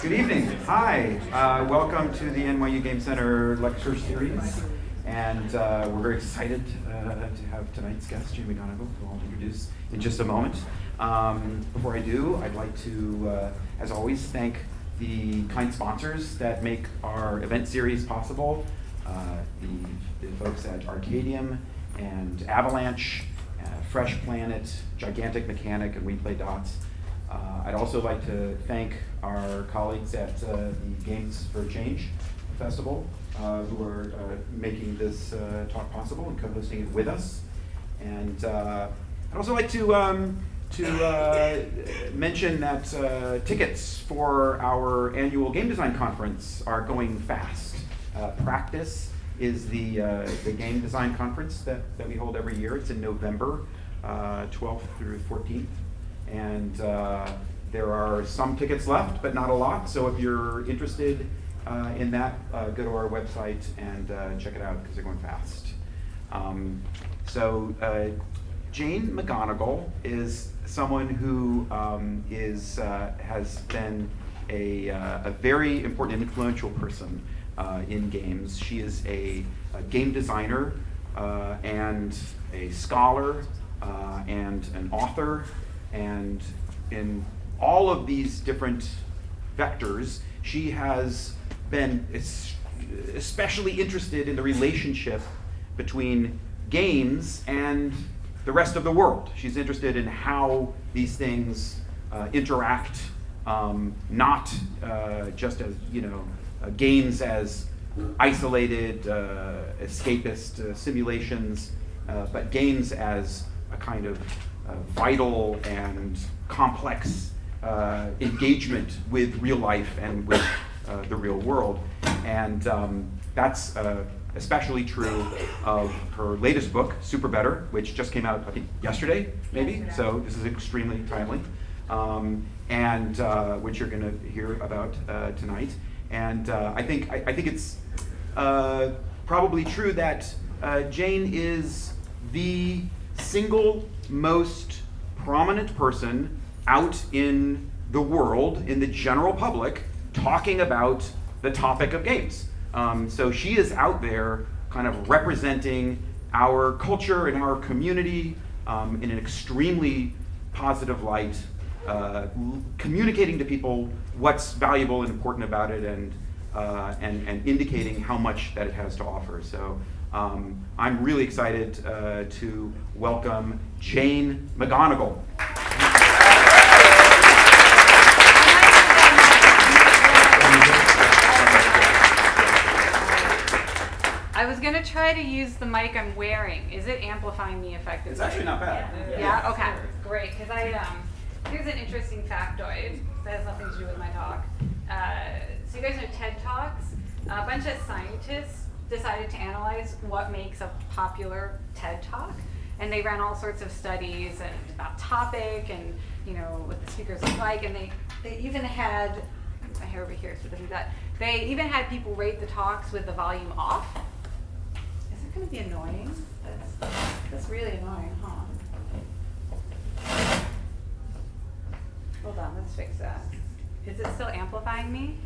Good evening. Hi. Welcome to the NYU Game Center lecture series. And we're very excited to have tonight's guest, Jane McGonigal, who I'll introduce in just a moment. Before I do, I'd like to, as always, thank the kind sponsors that make our event series possible. The folks at Arcadium and Avalanche, Fresh Planet, Gigantic Mechanic, and We Play Dots. I'd also like to thank our colleagues at the Games for Change Festival who are making this talk possible and co-hosting it with us. And I'd also like to mention that tickets for our annual game design conference are going fast. Practice is the game design conference that we hold every year. It's in November 12th through 14th. And there are some tickets left, but not a lot. So if you're interested in that, go to our website and check it out because they're going fast. Jane McGonigal is someone who has been a very important and influential person in games. She is a game designer and a scholar and an author, and in all of these different vectors, she has been especially interested in the relationship between games and the rest of the world. She's interested in how these things interact, not just as, games as isolated, escapist simulations, but games as a kind of vital and complex engagement with real life and with the real world. And that's especially true of her latest book, Super Better, which just came out, I think, yesterday, maybe? Yesterday. So this is extremely timely, and which you're going to hear about tonight. And I think it's probably true that Jane is the single most prominent person out in the world, in the general public, talking about the topic of games. So she is out there kind of representing our culture and our community in an extremely positive light, communicating to people what's valuable and important about it, and indicating how much that it has to offer. So I'm really excited to welcome Jane McGonigal. I was going to try to use the mic I'm wearing. Is it amplifying me effectively? It's actually not bad. Yeah? Okay, great. Because here's an interesting factoid that has nothing to do with my talk. So you guys know TED Talks? A bunch of scientists decided to analyze what makes a popular TED Talk. And they ran all sorts of studies and about topic and what the speakers look like. And they even had, my hair over here, so it doesn't do that. They even had people rate the talks with the volume off. Is it going to be annoying? That's really annoying, huh? Hold on, let's fix that. Is it still amplifying me?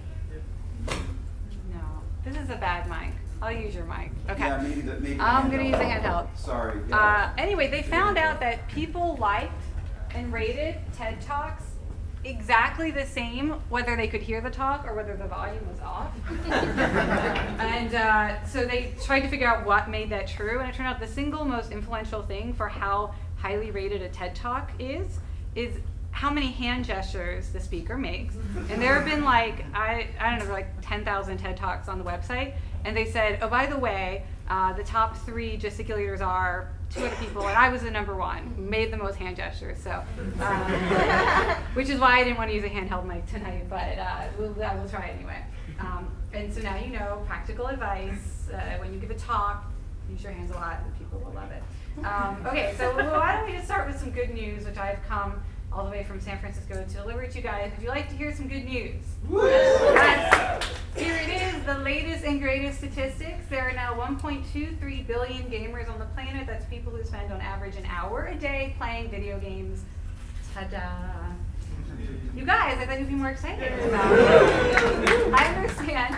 No. This is a bad mic. I'll use your mic. Okay. Yeah, maybe I'm going to use a handheld. Sorry. Yeah. Anyway, they found out that people liked and rated TED Talks exactly the same, whether they could hear the talk or whether the volume was off. And so they tried to figure out what made that true, and it turned out the single most influential thing for how highly rated a TED Talk is how many hand gestures the speaker makes. And there have been I don't know, like 10,000 TED Talks on the website, and they said, oh, by the way, the top 3 gesticulators are 2 other people, and I was the number 1 who made the most hand gestures. So, which is why I didn't want to use a handheld mic tonight, but I will try anyway. And so now you know practical advice. When you give a talk, use your hands a lot, and people will love it. Okay, so why don't we just start with some good news, which I've come all the way from San Francisco to deliver to you guys. Would you like to hear some good news? Yes. Here it is, the latest and greatest statistics. There are now 1.23 billion gamers on the planet. That's people who spend on average an hour a day playing video games. Ta-da. You guys, I thought you'd be more excited about it. I understand.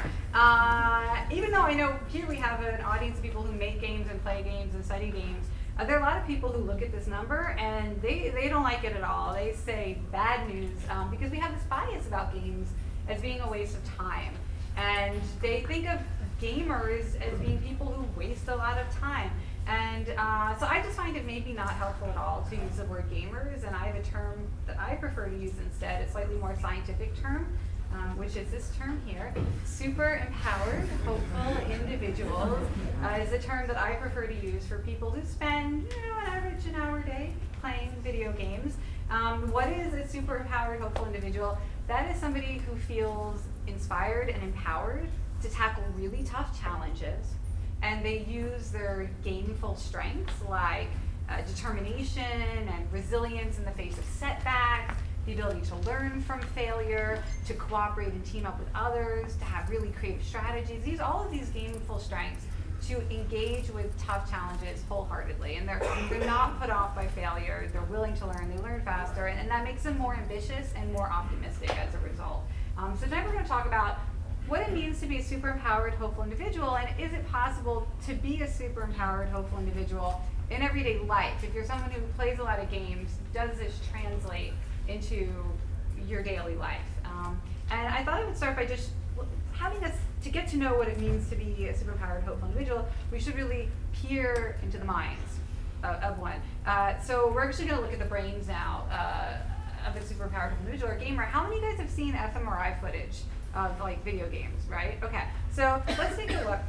Even though I know here we have an audience of people who make games and play games and study games, there are a lot of people who look at this number and they don't like it at all. They say bad news because we have this bias about games as being a waste of time. And they think of gamers as being people who waste a lot of time. And so I just find it maybe not helpful at all to use the word gamers, and I have a term that I prefer to use instead, a slightly more scientific term, which is this term here. Super empowered, hopeful individuals is a term that I prefer to use for people who spend, an average an hour a day playing video games. What is a super empowered, hopeful individual? That is somebody who feels inspired and empowered to tackle really tough challenges, and they use their gameful strengths like determination and resilience in the face of setbacks, the ability to learn from failure, to cooperate and team up with others, to have really creative strategies. Use all of these gameful strengths to engage with tough challenges wholeheartedly, and they're not put off by failure. They're willing to learn. They learn faster, and that makes them more ambitious and more optimistic as a result. So tonight we're going to talk about what it means to be a super empowered, hopeful individual, and is it possible to be a super empowered, hopeful individual in everyday life? If you're someone who plays a lot of games, does this translate into your daily life? And I thought I would start by just having us, to get to know what it means to be a super empowered, hopeful individual, we should really peer into the minds of one. So we're actually going to look at the brains now of a super empowered individual or gamer. How many of you guys have seen fMRI footage of like video games, right? Okay, so let's take a look,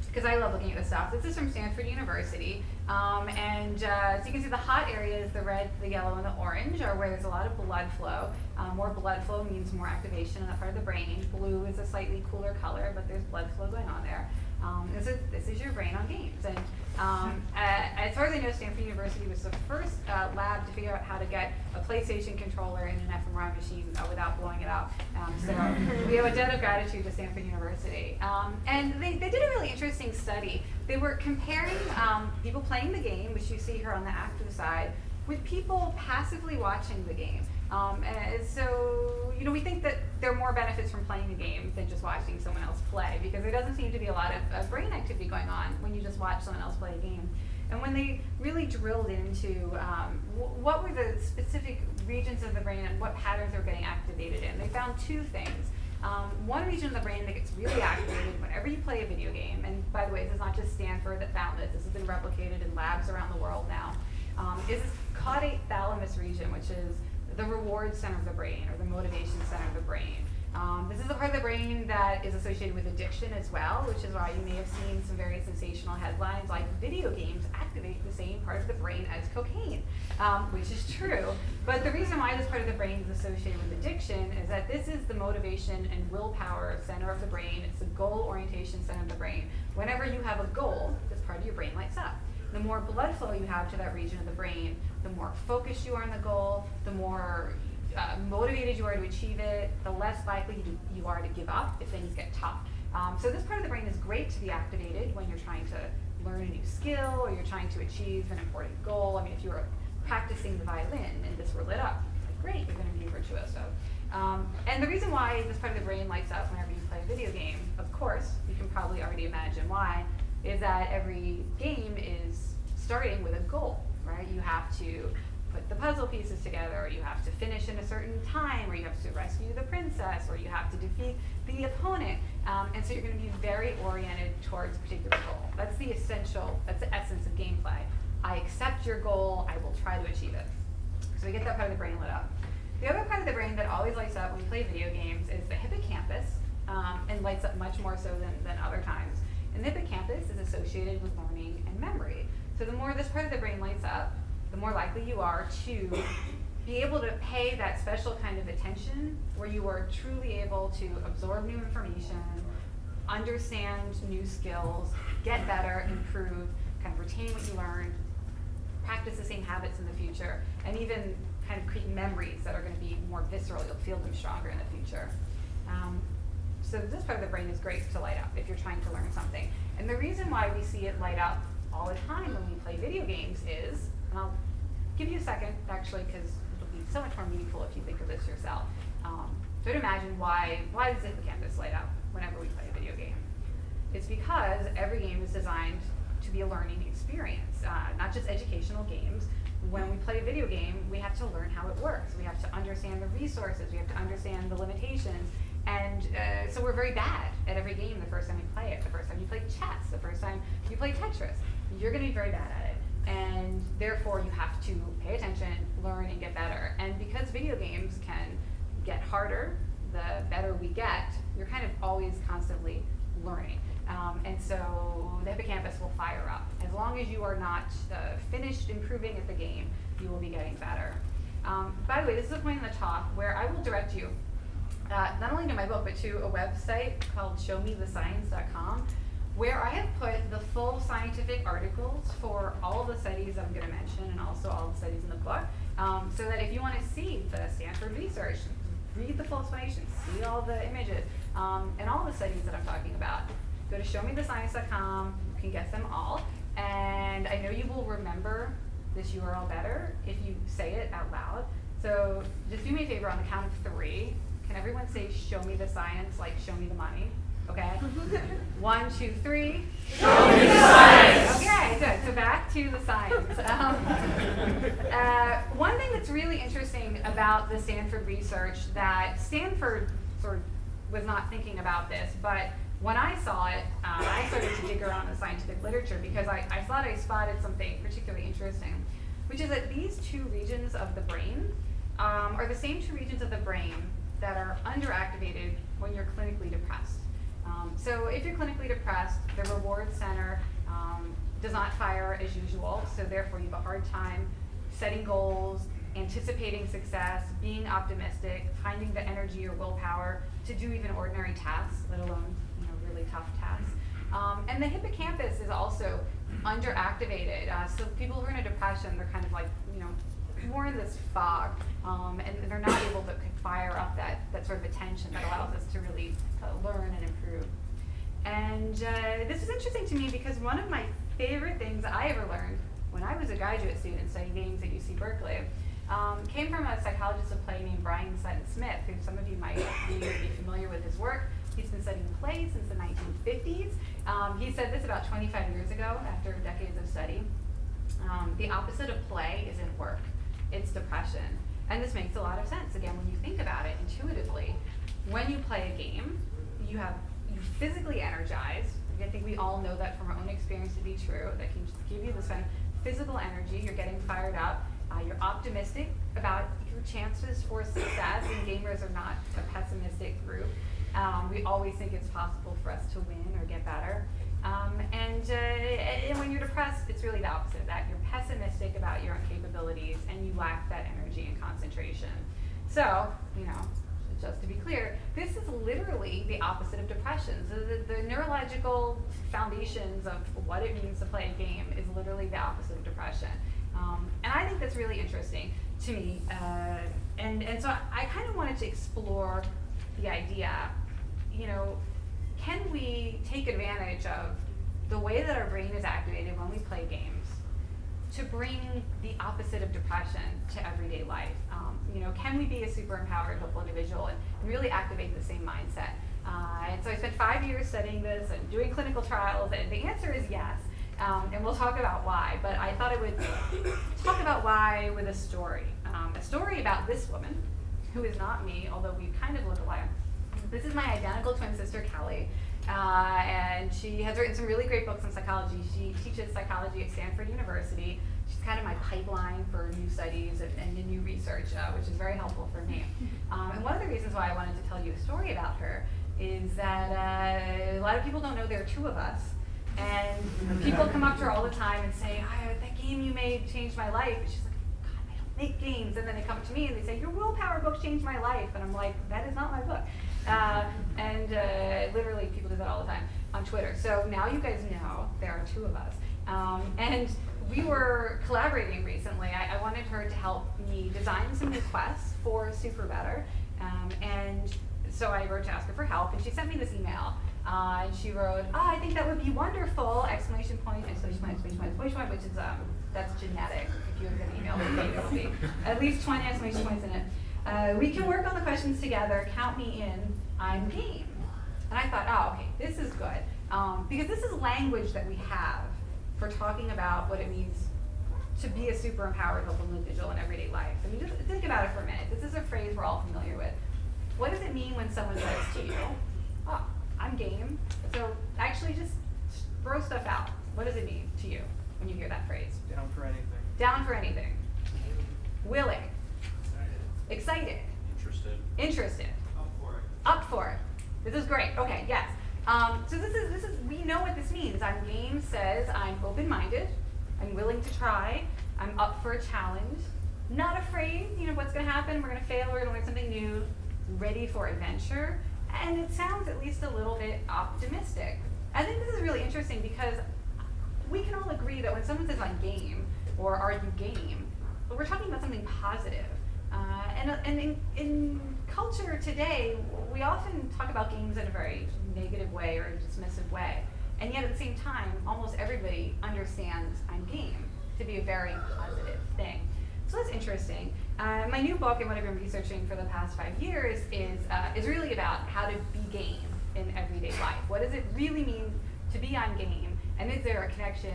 because I love looking at this stuff. This is from Stanford University, and so you can see the hot areas, the red, the yellow, and the orange, are where there's a lot of blood flow. More blood flow means more activation in that part of the brain. Blue is a slightly cooler color, but there's blood flow going on there. This is your brain on games. And as far as I know, Stanford University was the first lab to figure out how to get a PlayStation controller in an fMRI machine without blowing it up. So we have a debt of gratitude to Stanford University. And they did a really interesting study. They were comparing people playing the game, which you see here on the active side, with people passively watching the game. And so, we think that there are more benefits from playing a game than just watching someone else play, because there doesn't seem to be a lot of brain activity going on when you just watch someone else play a game. And when they really drilled into what were the specific regions of the brain and what patterns are getting activated in, they found two things. One region of the brain that gets really activated whenever you play a video game, and by the way, this is not just Stanford that found this has been replicated in labs around the world now, is this caudate thalamus region, which is the reward center of the brain, or the motivation center of the brain. This is the part of the brain that is associated with addiction as well, which is why you may have seen some very sensational headlines like video games activate the same part of the brain as cocaine, which is true. But the reason why this part of the brain is associated with addiction is that this is the motivation and willpower center of the brain. It's the goal orientation center of the brain. Whenever you have a goal, this part of your brain lights up. The more blood flow you have to that region of the brain, the more focused you are on the goal, the more motivated you are to achieve it, the less likely you are to give up if things get tough. So this part of the brain is great to be activated when you're trying to learn a new skill or you're trying to achieve an important goal. I mean, if you were practicing the violin and this were lit up, great, you're going to be a virtuoso. And the reason why this part of the brain lights up whenever you play a video game, of course, you can probably already imagine why, is that every game is starting with a goal, right? You have to put the puzzle pieces together, or you have to finish in a certain time, or you have to rescue the princess, or you have to defeat the opponent. And so you're going to be very oriented towards a particular goal. That's the essence of gameplay. I accept your goal, I will try to achieve it. So we get that part of the brain lit up. The other part of the brain that always lights up when we play video games is the hippocampus, and lights up much more so than other times. And the hippocampus is associated with learning and memory. So the more this part of the brain lights up, the more likely you are to be able to pay that special kind of attention where you are truly able to absorb new information, understand new skills, get better, improve, kind of retain what you learned, practice the same habits in the future, and even kind of create memories that are going to be more visceral. You'll feel them stronger in the future. So this part of the brain is great to light up if you're trying to learn something. And the reason why we see it light up all the time when we play video games is, and I'll give you a second actually, because it'll be so much more meaningful if you think of this yourself. So to imagine why does the hippocampus light up whenever we play a video game? It's because every game is designed to be a learning experience, not just educational games. When we play a video game, we have to learn how it works. We have to understand the resources. We have to understand the limitations. And so we're very bad at every game the first time you play it. The first time you play chess, the first time you play Tetris, you're going to be very bad at it. And therefore, you have to pay attention, learn, and get better. And because video games can get harder, the better we get, you're kind of always constantly learning. And so the hippocampus will fire up. As long as you are not finished improving at the game, you will be getting better. By the way, this is a point in the talk where I will direct you not only to my book, but to a website called showmethescience.com, where I have put the full scientific articles for all the studies I'm going to mention and also all the studies in the book, so that if you want to see the Stanford research, read the full explanation, see all the images, and all the studies that I'm talking about, go to showmethescience.com. You can get them all. And I know you will remember this URL better if you say it out loud. So just do me a favor on the count of 3. Can everyone say show me the science, like show me the money? Okay? 1, 2, 3. Show me the science! Okay, good. So back to the science. One thing that's really interesting about the Stanford research that Stanford sort of was not thinking about this, but when I saw it, I started to dig around the scientific literature because I thought I spotted something particularly interesting, which is that these 2 regions of the brain are the same 2 regions of the brain that are underactivated when you're clinically depressed. So if you're clinically depressed, the reward center does not fire as usual, so therefore you have a hard time setting goals, anticipating success, being optimistic, finding the energy or willpower to do even ordinary tasks, let alone really tough tasks. And the hippocampus is also underactivated. So people who are in a depression, they're kind of like, more in this fog, and they're not able to fire up that sort of attention that allows us to really learn and improve. And this is interesting to me because one of my favorite things I ever learned when I was a graduate student studying games at UC Berkeley came from a psychologist of play named Brian Sutton Smith, who some of you might be familiar with his work. He's been studying play since the 1950s. He said this about 25 years ago after decades of study. The opposite of play isn't work, it's depression. And this makes a lot of sense, again, when you think about it intuitively. When you play a game, you're physically energized. I think we all know that from our own experience to be true. That can just give you this kind of physical energy. You're getting fired up. You're optimistic about your chances for success, and gamers are not a pessimistic group. We always think it's possible for us to win or get better. And when you're depressed, it's really the opposite of that. You're pessimistic about your own capabilities, and you lack that energy and concentration. So, just to be clear, this is literally the opposite of depression. So the neurological foundations of what it means to play a game is literally the opposite of depression. And I think that's really interesting to me. And so I kind of wanted to explore the idea, can we take advantage of the way that our brain is activated when we play games to bring the opposite of depression to everyday life? Can we be a super empowered, hopeful individual and really activate the same mindset? And so I spent 5 years studying this and doing clinical trials, and the answer is yes. And we'll talk about why, but I thought I would talk about why with a story. A story about this woman, who is not me, although we kind of look alike. This is my identical twin sister, Kelly, and she has written some really great books on psychology. She teaches psychology at Stanford University. She's kind of my pipeline for new studies and new research, which is very helpful for me. And one of the reasons why I wanted to tell you a story about her is that a lot of people don't know there are 2 of us. And people come up to her all the time and say, that game you made changed my life. And she's like, God, I don't make games. And then they come to me and they say, your willpower book changed my life. And I'm like, that is not my book. Literally, people do that all the time on Twitter. So now you guys know there are 2 of us. And we were collaborating recently. I wanted her to help me design some new quests for Super Better. And so I wrote to ask her for help, and she sent me this email. And she wrote, I think that would be wonderful, exclamation point, exclamation which is, that's genetic. If you have an email with me, it'll be at least 20 exclamation points in it. We can work on the questions together, count me in, I'm game. And I thought, oh, okay, this is good. Because this is language that we have for talking about what it means to be a super empowered, helpful individual in everyday life. I mean, just think about it for a minute. This is a phrase we're all familiar with. What does it mean when someone says to you, oh, I'm game? So actually just throw stuff out. What does it mean to you when you hear that phrase? Down for anything. Down for anything. Willing. Excited. Interested. Up for it. This is great. Okay, yes. So this is we know what this means. I'm game says I'm open-minded, I'm willing to try, I'm up for a challenge, not afraid, what's gonna happen, we're gonna fail, we're gonna learn something new, ready for adventure, and it sounds at least a little bit optimistic. I think this is really interesting because we can all agree that when someone says I'm game, or are you game, we're talking about something positive. And in culture today, we often talk about games in a very negative way or a dismissive way. And yet at the same time, almost everybody understands I'm game to be a very positive thing. So that's interesting. My new book and what I've been researching for the past 5 years is really about how to be game in everyday life. What does it really mean to be on game? And is there a connection,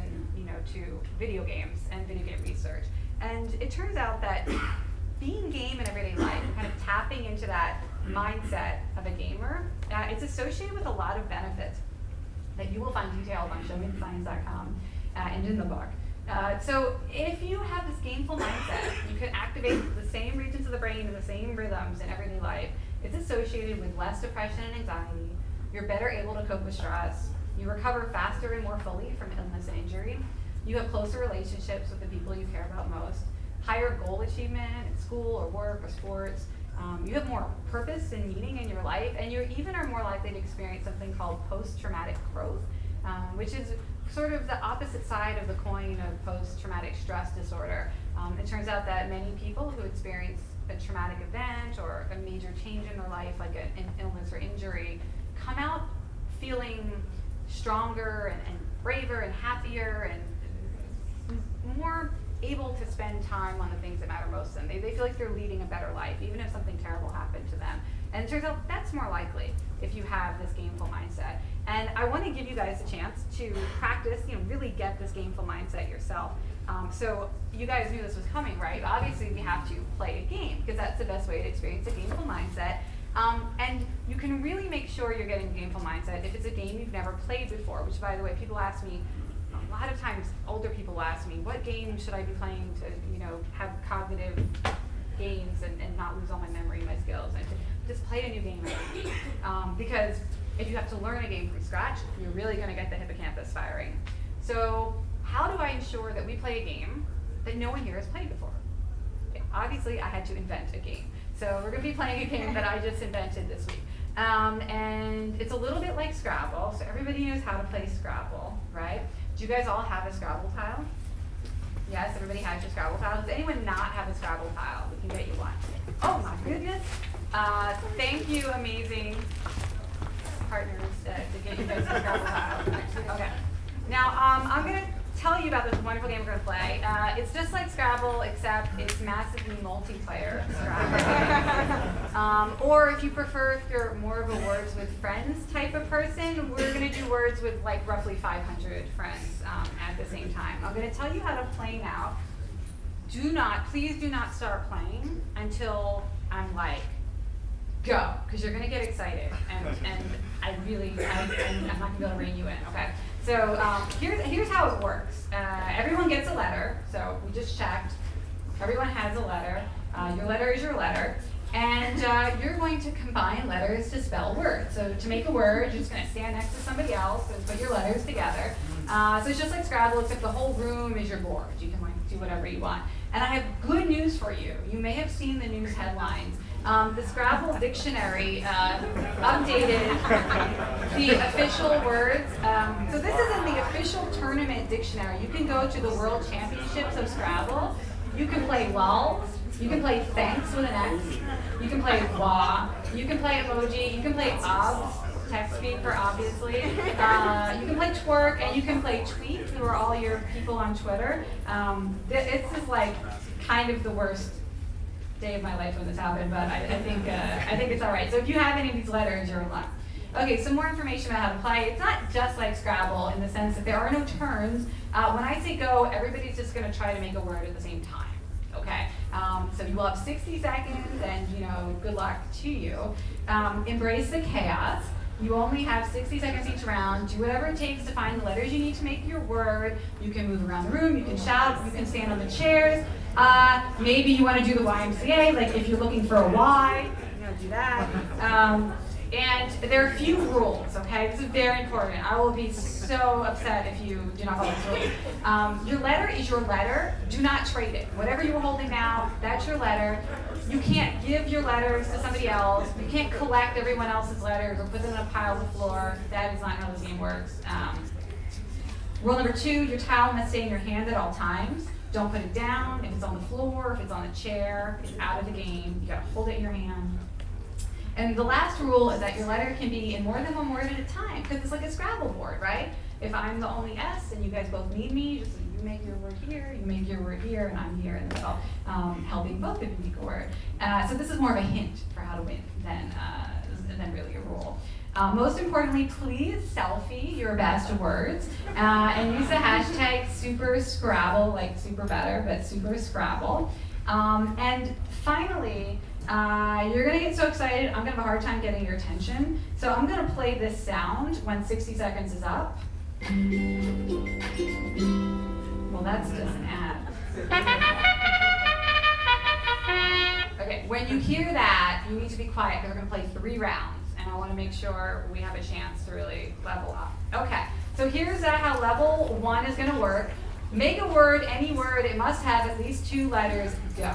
to video games and video game research? And it turns out that being game in everyday life, kind of tapping into that mindset of a gamer, it's associated with a lot of benefits that you will find detailed on showmethescience.com and in the book. So if you have this gameful mindset, you can activate the same regions of the brain and the same rhythms in everyday life. It's associated with less depression and anxiety. You're better able to cope with stress. You recover faster and more fully from illness and injury. You have closer relationships with the people you care about most. Higher goal achievement in school or work or sports. You have more purpose and meaning in your life, and you even are more likely to experience something called post-traumatic growth, which is sort of the opposite side of the coin of post-traumatic stress disorder. It turns out that many people who experience a traumatic event or a major change in their life, like an illness or injury, come out feeling stronger and braver and happier and more able to spend time on the things that matter most to them. They feel like they're leading a better life, even if something terrible happened to them. And it turns out that's more likely if you have this gameful mindset. And I want to give you guys a chance to practice, really get this gameful mindset yourself. So you guys knew this was coming, right? Obviously, we have to play a game because that's the best way to experience a gameful mindset. And you can really make sure you're getting a gameful mindset if it's a game you've never played before, which, by the way, people ask me, a lot of times older people ask me, what game should I be playing to, have cognitive gains and not lose all my memory and my skills? And just play a new game every week. Because if you have to learn a game from scratch, you're really going to get the hippocampus firing. So how do I ensure that we play a game that no one here has played before? Okay, obviously, I had to invent a game. So we're going to be playing a game that I just invented this week. And it's a little bit like Scrabble. So everybody knows how to play Scrabble, right? Do you guys all have a Scrabble tile? Yes, everybody has your Scrabble tile. Does anyone not have a Scrabble tile? We can get you one. Oh my goodness. Thank you, amazing partners, to get you guys a Scrabble tile. Okay. Now, I'm going to tell you about this wonderful game we're going to play. It's just like Scrabble, except it's massively multiplayer Scrabble. Or if you prefer, if you're more of a words with friends type of person, we're going to do words with like roughly 500 friends at the same time. I'm going to tell you how to play now. Please do not start playing until I'm like, go, because you're going to get excited. And I'm not going to be able to rein you in, okay? So here's how it works. Everyone gets a letter, so we just checked. Everyone has a letter. Your letter is your letter. And you're going to combine letters to spell words. So to make a word, you're just going to stand next to somebody else and put your letters together. So it's just like Scrabble, except the whole room is your board. You can do whatever you want. And I have good news for you. You may have seen the news headlines. The Scrabble dictionary updated the official words. So this is in the official tournament dictionary. You can go to the World Championships of Scrabble. You can play lol. You can play thanks with an X. You can play wah. You can play emoji. You can play obs. text speaker, obviously. You can play twerk and you can play tweet, who are all your people on Twitter. This is like kind of the worst day of my life when this happened, but I think it's all right. So if you have any of these letters, you're in luck. Okay, some more information about how to play. It's not just like Scrabble in the sense that there are no turns. When I say go, everybody's just going to try to make a word at the same time. Okay, so you will have 60 seconds, and good luck to you. Embrace the chaos. You only have 60 seconds each round. Do whatever it takes to find the letters you need to make your word. You can move around the room. You can shout. You can stand on the chairs. Maybe you want to do the YMCA, like if you're looking for a Y, do that. And there are a few rules, okay? This is very important. I will be so upset if you do not follow these rules. Your letter is your letter. Do not trade it. Whatever you're holding now, that's your letter. You can't give your letters to somebody else. You can't collect everyone else's letters or put them in a pile on the floor. That is not how this game works. Rule number 2, your towel must stay in your hand at all times. Don't put it down. If it's on the floor, if it's on the chair, it's out of the game. You gotta hold it in your hand. And the last rule is that your letter can be in more than one word at a time, because it's like a Scrabble board, right? If I'm the only S and you guys both need me, just you make your word here, you make your word here, and I'm here in the middle, helping both of you make a word. So this is more of a hint for how to win than really a rule. Most importantly, please selfie your best words and use the hashtag #SuperScrabble, like super better, but #SuperScrabble. And finally, you're going to get so excited, I'm going to have a hard time getting your attention. So I'm going to play this sound when 60 seconds is up. Well, that's just an ad. Okay, when you hear that, you need to be quiet because we're going to play 3 rounds. And I want to make sure we have a chance to really level up. Okay, so here's how level 1 is going to work. Make a word, any word, it must have at least 2 letters, go.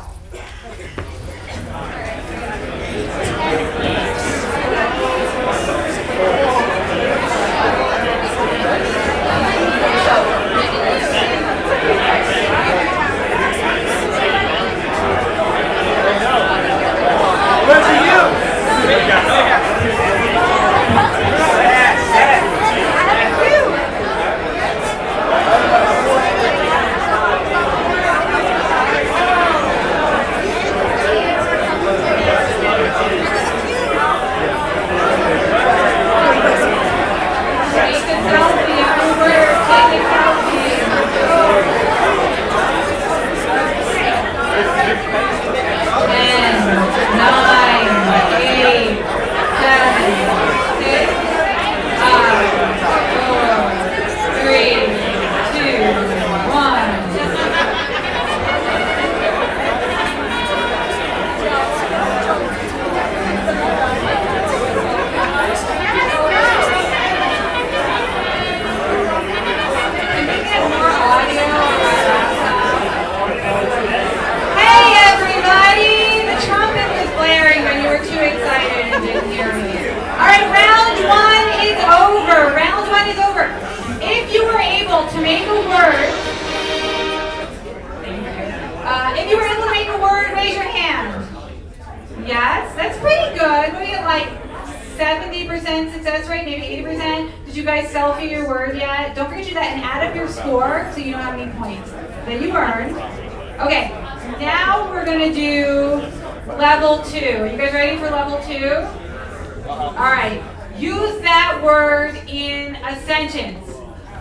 If you were able to make a word, raise your hand. Yes, that's pretty good. What do you get, like 70% success rate, maybe 80%? Did you guys selfie your word yet? Don't forget to do that and add up your score so you know how many points that you earned. Okay, now we're going to do level 2. Are you guys ready for level 2? All right, use that word in a sentence.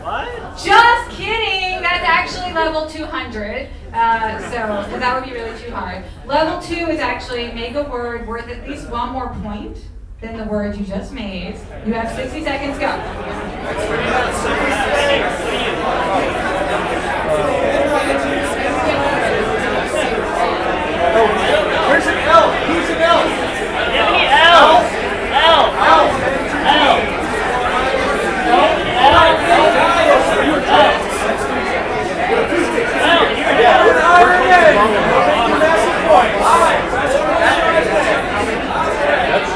What? Just kidding! That's actually level 200. So that would be really too hard. Level 2 is actually make a word worth at least 1 more point than the word you just made. You have 60 seconds, go. Where's an L? Who's an L? Give me L. L. L. L. That's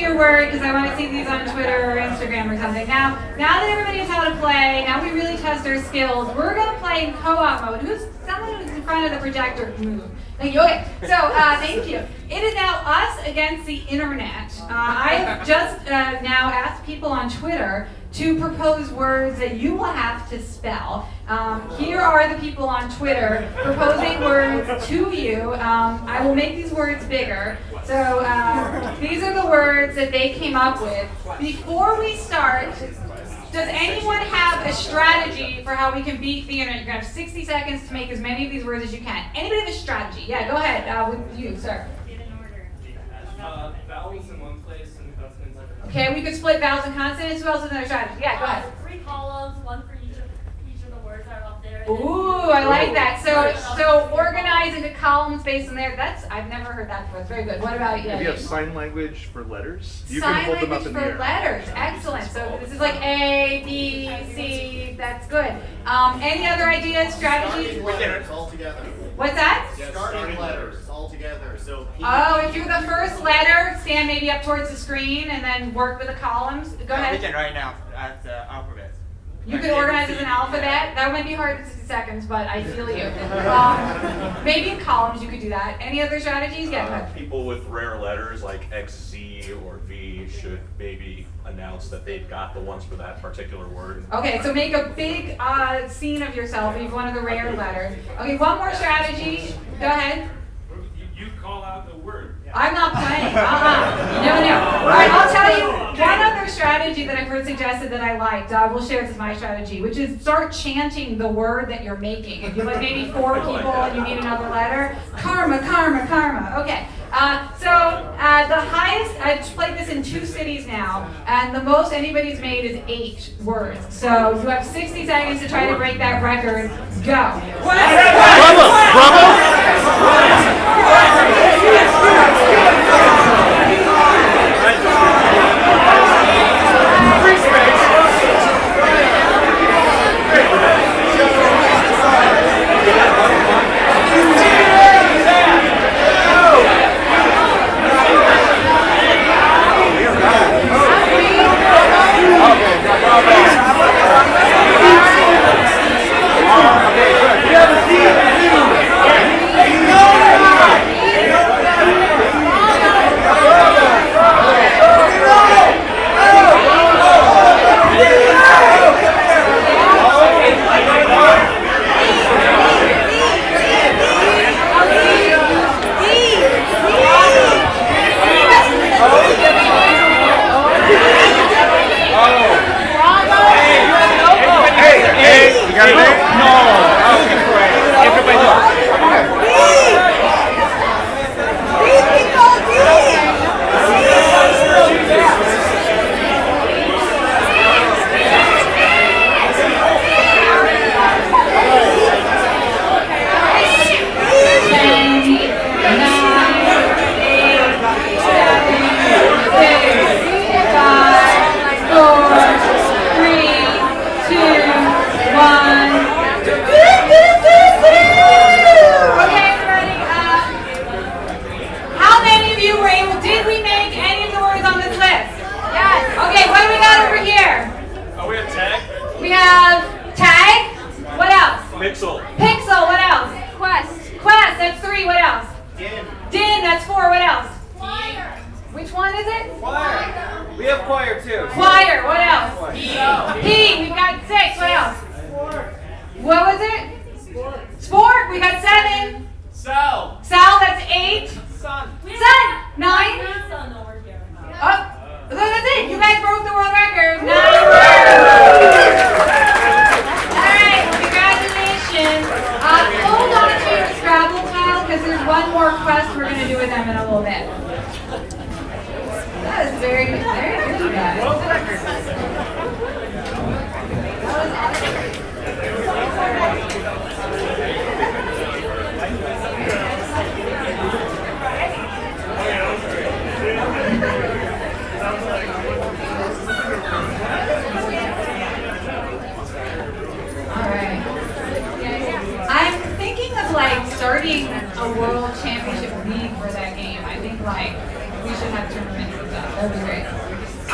your word because I want to see these on Twitter or Instagram or something. Now that everybody knows how to play, now we really test our skills. We're going to play in co-op mode. Someone who's in front of the projector move. Thank you. Okay, so thank you. It is now us against the internet. I have just now asked people on Twitter to propose words that you will have to spell. Here are the people on Twitter proposing words to you. I will make these words bigger. So these are the words that they came up with. Before we start, does anyone have a strategy for how we can beat the internet? You're going to have 60 seconds to make as many of these words as you can. Anybody have a strategy? Yeah, go ahead with you, sir. Get in order. Vowels in one place and consonants in another. Okay, we could split vowels and consonants. Who else has another strategy? Yeah, go ahead. 3 columns, one for each of the words that are up there. Ooh, I like that. So organize into columns based on there. I've never heard that before. It's very good. What about you? If you have sign language for letters, you Sign can hold them up language in the for air. letters. Excellent. So this is like A, B, C. That's good. Any other ideas, strategies? Letters all together. What's that? Starting letters all together. So P. Oh, if you're the first letter, stand maybe up towards the screen and then work with the columns. Go We ahead. can right now at the alphabet. You could organize as an alphabet. That might be hard in 60 seconds, but I feel you. Maybe in columns you could do that. Any other strategies? Yeah, go ahead. People with rare letters like XZ or V should maybe announce that they've got the ones for that particular word. Okay, so make a big scene of yourself if you have one of the rare letters. Okay, one more strategy. Go ahead. You call out the word. I'm not playing. No. All right, I'll tell you one other strategy that I've heard suggested that I liked. We'll share this as my strategy, which is start chanting the word that you're making. If you have like maybe 4 people and you need another letter, karma, karma, karma. Okay. The highest, I've played this in 2 cities now, and the most anybody's made is 8 words. So you have 60 seconds to try to break that record. Go. Pixel. Pixel, what else? Quest, that's 3, what else? Din, that's 4, what else? Choir. Which one is it? Choir. We have choir too. Choir, what else? P, we've got 6, what else? What was it? Sport, we got 7. Sal. Sal, that's 8. Sun. Sun, 9. Son over here. Oh, that's it. You guys broke the world record. 9 words. All right, congratulations. Hold on to your Scrabble tile because there's one more quest we're going to do with them in a little bit. That was very good. Very good, you guys. World record. That was awesome.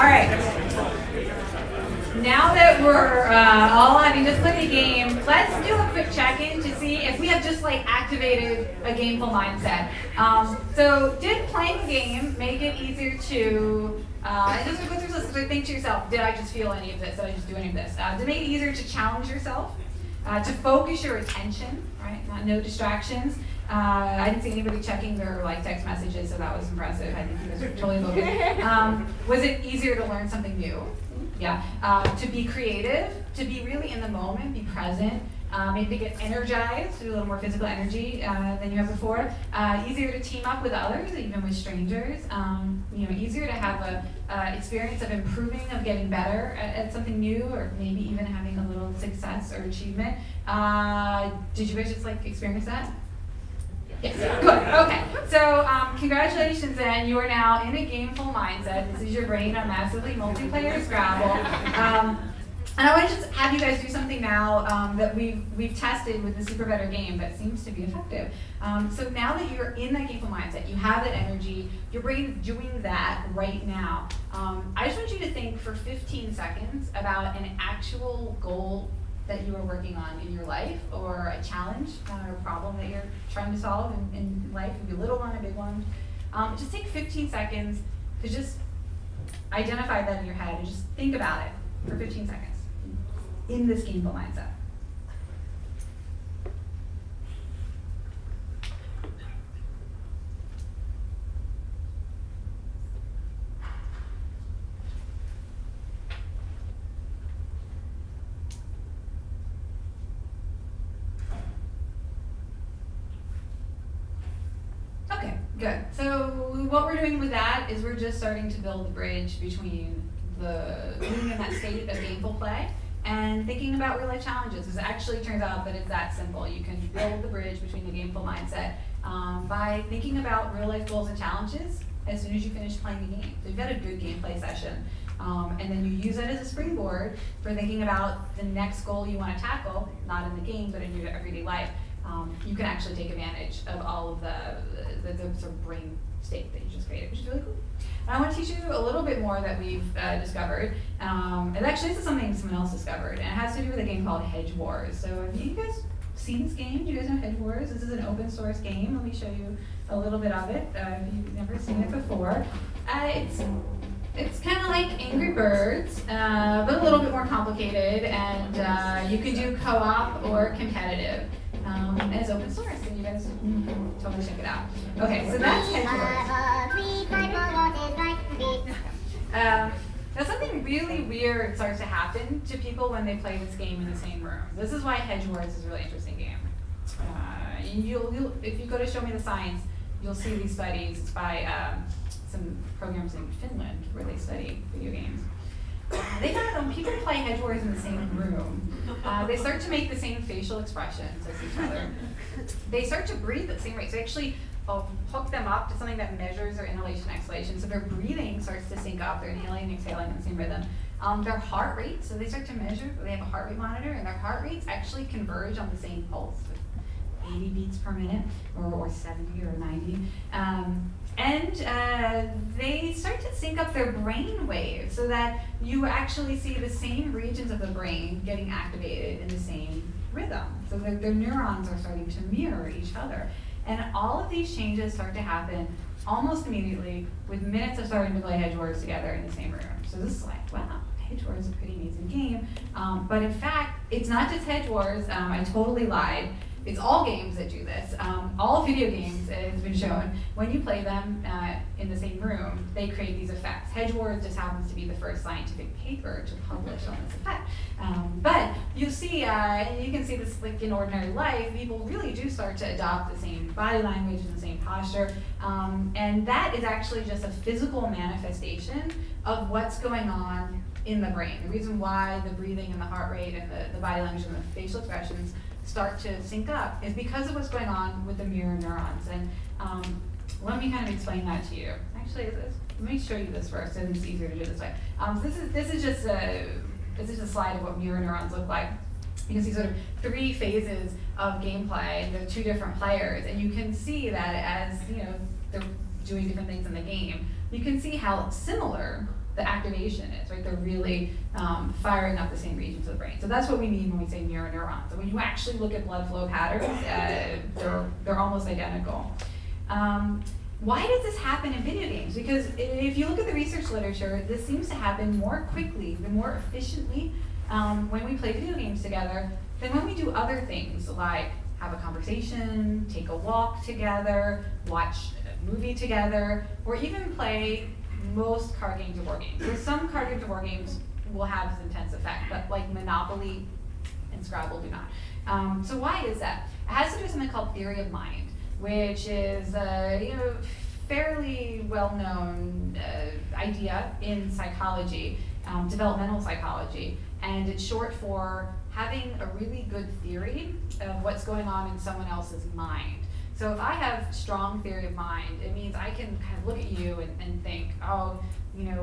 right. Now that we're all having just played a game, let's do a quick check-in to see if we have just like activated a gameful mindset. So did playing a game make it easier to, and just go through this, think to yourself, did I just feel any of this? Did I just do any of this? Did it make it easier to challenge yourself? To focus your attention, right? No distractions. I didn't see anybody checking their like text messages, so that was impressive. I think you guys were totally focused. Was it easier to learn something new? Yeah. To be creative, to be really in the moment, be present. Maybe get energized, a little more physical energy than you have before. Easier to team up with others, even with strangers. Easier to have a experience of improving, of getting better at something new, or maybe even having a little success or achievement. Did you guys just like experience that? Yes. Good. Okay. So congratulations, then. You are now in a gameful mindset. This is your brain on massively multiplayer Scrabble. And I want to just have you guys do something now that we've tested with the Super Better game that seems to be effective. So now that you're in that gameful mindset, you have that energy, your brain is doing that right now. I just want you to think for 15 seconds about an actual goal that you are working on in your life, or a challenge or a problem that you're trying to solve in life. It could be a little one, a big one. Just take 15 seconds to just identify that in your head and just think about it for 15 seconds in this gameful mindset. Okay, good. So what we're doing with that is we're just starting to build the bridge between being in that state of gameful play and thinking about real life challenges. Because it actually turns out that it's that simple. You can build the bridge between the gameful mindset by thinking about real life goals and challenges as soon as you finish playing the game. So you've got a good gameplay session. And then you use it as a springboard for thinking about the next goal you want to tackle, not in the game, but in your everyday life. You can actually take advantage of all of the sort of brain state that you just created, which is really cool. And I want to teach you a little bit more that we've discovered. And actually, this is something someone else discovered, and it has to do with a game called Hedge Wars. So have you guys seen this game? Do you guys know Hedge Wars? This is an open source game. Let me show you a little bit of it if you've never seen it before. It's kind of like Angry Birds, but a little bit more complicated, and you can do co-op or competitive. And it's open source, and you guys totally check it out. Okay, so that's Hedge Wars. Now something really weird starts to happen to people when they play this game in the same room. This is why Hedge Wars is a really interesting game. If you go to Show Me the Science, you'll see these studies. It's by some programs in Finland where they study video games. They found that when people play Hedge Wars in the same room, they start to make the same facial expressions as each other. They start to breathe at the same rate. So actually hook them up to something that measures their inhalation and exhalation. So their breathing starts to sync up. They're inhaling and exhaling in the same rhythm. Their heart rate, so they start to measure, they have a heart rate monitor, and their heart rates actually converge on the same pulse, 80 beats per minute, or 70 or 90. They start to sync up their brain waves so that you actually see the same regions of the brain getting activated in the same rhythm. So their neurons are starting to mirror each other. And all of these changes start to happen almost immediately with minutes of starting to play Hedge Wars together in the same room. So this is like, wow, Hedge Wars is a pretty amazing game. But in fact, it's not just Hedge Wars. I totally lied. It's all games that do this. All video games, it has been shown, when you play them in the same room, they create these effects. Hedge Wars just happens to be the first scientific paper to publish on this effect. But you'll see, and you can see this like in ordinary life, people really do start to adopt the same body language and the same posture. And that is actually just a physical manifestation of what's going on in the brain. The reason why the breathing and the heart rate and the body language and the facial expressions start to sync up is because of what's going on with the mirror neurons. And let me kind of explain that to you. Actually, let me show you this first, and it's easier to do this way. This is just a slide of what mirror neurons look like. You can see sort of 3 phases of gameplay. There are 2 different players, and you can see that as they're doing different things in the game. You can see how similar the activation is, right? They're really firing up the same regions of the brain. So that's what we mean when we say mirror neurons. And when you actually look at blood flow patterns, they're almost identical. Why does this happen in video games? Because if you look at the research literature, this seems to happen more quickly, more efficiently when we play video games together than when we do other things like have a conversation, take a walk together, watch a movie together, or even play most card games or board games. So some card games or board games will have this intense effect, but like Monopoly and Scrabble do not. So why is that? It has to do with something called theory of mind, which is a fairly well-known idea in psychology, developmental psychology, and it's short for having a really good theory of what's going on in someone else's mind. So if I have strong theory of mind, it means I can kind of look at you and think, oh,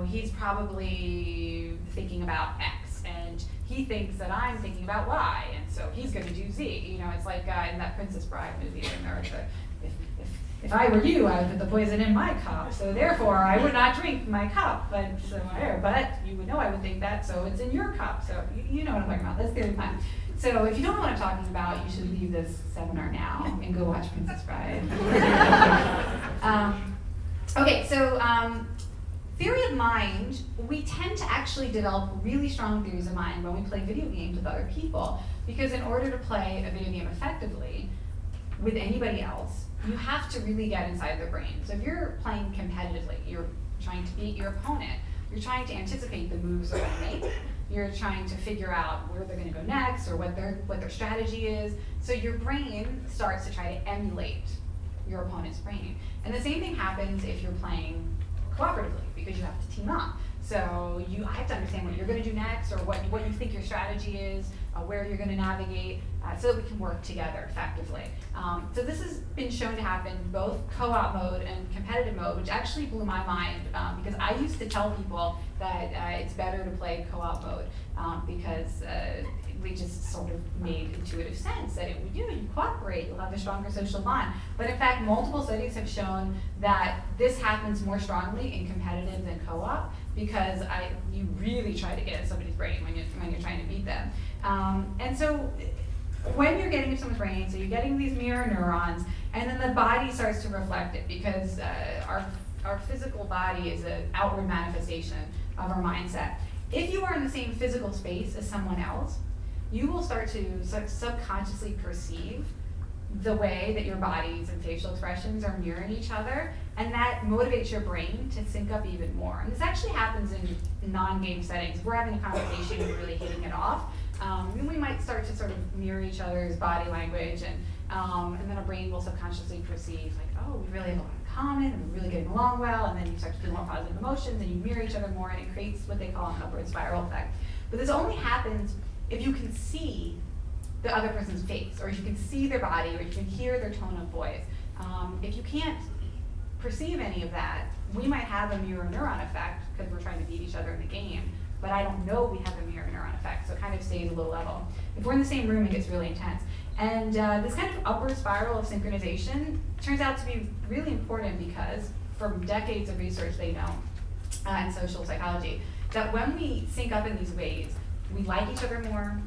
he's probably thinking about X, and he thinks that I'm thinking about Y, and so he's going to do Z. It's like in that Princess Bride movie when they're if I were you, I would put the poison in my cup, so therefore I would not drink my cup, but you would know I would think that, so it's in your cup. So you know what I'm talking about. That's theory of mind. So if you don't know what I'm talking about, you should leave this seminar now and go watch Princess Bride. Okay, so theory of mind, we tend to actually develop really strong theories of mind when we play video games with other people, because in order to play a video game effectively with anybody else, you have to really get inside their brain. So if you're playing competitively, you're trying to beat your opponent, you're trying to anticipate the moves they're going to make, you're trying to figure out where they're going to go next or what their strategy is. So your brain starts to try to emulate your opponent's brain. And the same thing happens if you're playing cooperatively, because you have to team up. So you have to understand what you're going to do next, or what you think your strategy is, where you're going to navigate, so that we can work together effectively. So this has been shown to happen both co-op mode and competitive mode, which actually blew my mind, because I used to tell people that it's better to play co-op mode because we just sort of made intuitive sense that you cooperate, you'll have a stronger social bond. But in fact, multiple studies have shown that this happens more strongly in competitive than co-op, because you really try to get in somebody's brain when you're trying to beat them. And so when you're getting into someone's brain, so you're getting these mirror neurons, and then the body starts to reflect it, because our physical body is an outward manifestation of our mindset. If you are in the same physical space as someone else, you will start to subconsciously perceive the way that your bodies and facial expressions are mirroring each other, and that motivates your brain to sync up even more. And this actually happens in non-game settings. If we're having a conversation and we're really hitting it off, we might start to sort of mirror each other's body language, and then our brain will subconsciously perceive, like, oh, we really have a lot in common, and we're really getting along well, and then you start to feel more positive emotions, and you mirror each other more, and it creates what they call an upward spiral effect. But this only happens if you can see the other person's face, or if you can see their body, or you can hear their tone of voice. If you can't perceive any of that, we might have a mirror neuron effect because we're trying to beat each other in the game, but I don't know we have a mirror neuron effect, so it kind of stays a low level. If we're in the same room, it gets really intense. And this kind of upward spiral of synchronization turns out to be really important, because from decades of research they know in social psychology that when we sync up in these ways, we like each other more,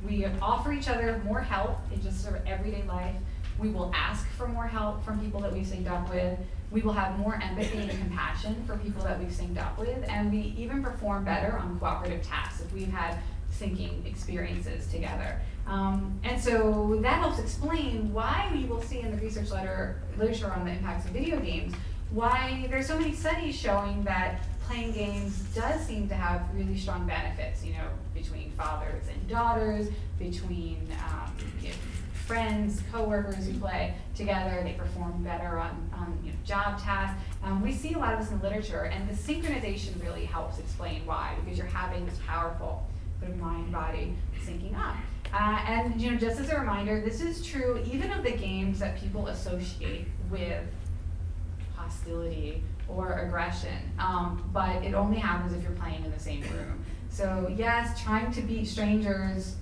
we offer each other more help in just sort of everyday life, we will ask for more help from people that we've synced up with, we will have more empathy and compassion for people that we've synced up with, and we even perform better on cooperative tasks if we've had syncing experiences together. And so that helps explain why we will see in the research literature on the impacts of video games, why there's so many studies showing that playing games does seem to have really strong benefits, between fathers and daughters, between friends, coworkers who play together, they perform better on job tasks. We see a lot of this in the literature, and the synchronization really helps explain why, because you're having this powerful sort of mind-body syncing up. And just as a reminder, this is true even of the games that people associate with hostility or aggression, but it only happens if you're playing in the same room. So yes, trying to beat strangers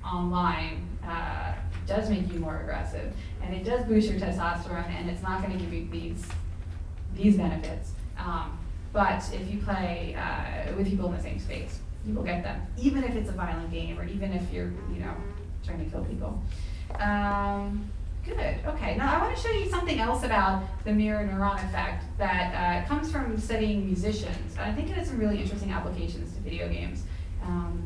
online does make you more aggressive, and it does boost your testosterone, and it's not going to give you these benefits. But if you play with people in the same space, you will get them, even if it's a violent game or even if you're, trying to kill people. Good, okay. Now I want to show you something else about the mirror neuron effect that comes from studying musicians. I think it has some really interesting applications to video games.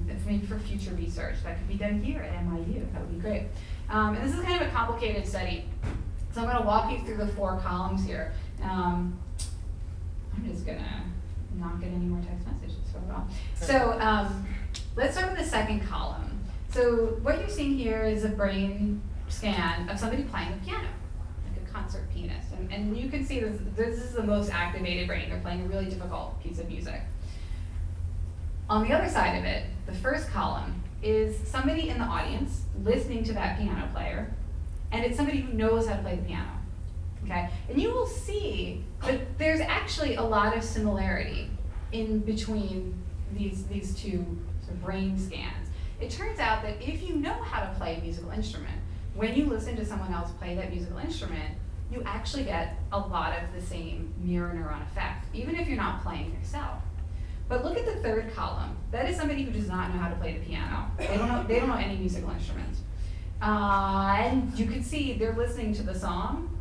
It's maybe for future research that could be done here at NYU. That would be great. And this is kind of a complicated study. So I'm going to walk you through the 4 columns here. I'm just going to not get any more text messages for a while. So let's start with the second column. So what you're seeing here is a brain scan of somebody playing the piano, like a concert pianist. And you can see this is the most activated brain. They're playing a really difficult piece of music. On the other side of it, the first column is somebody in the audience listening to that piano player, and it's somebody who knows how to play the piano. Okay? And you will see that there's actually a lot of similarity in between these two sort of brain scans. It turns out that if you know how to play a musical instrument, when you listen to someone else play that musical instrument, you actually get a lot of the same mirror neuron effect, even if you're not playing yourself. But look at the third column. That is somebody who does not know how to play the piano. They don't know any musical instruments. And you can see they're listening to the song,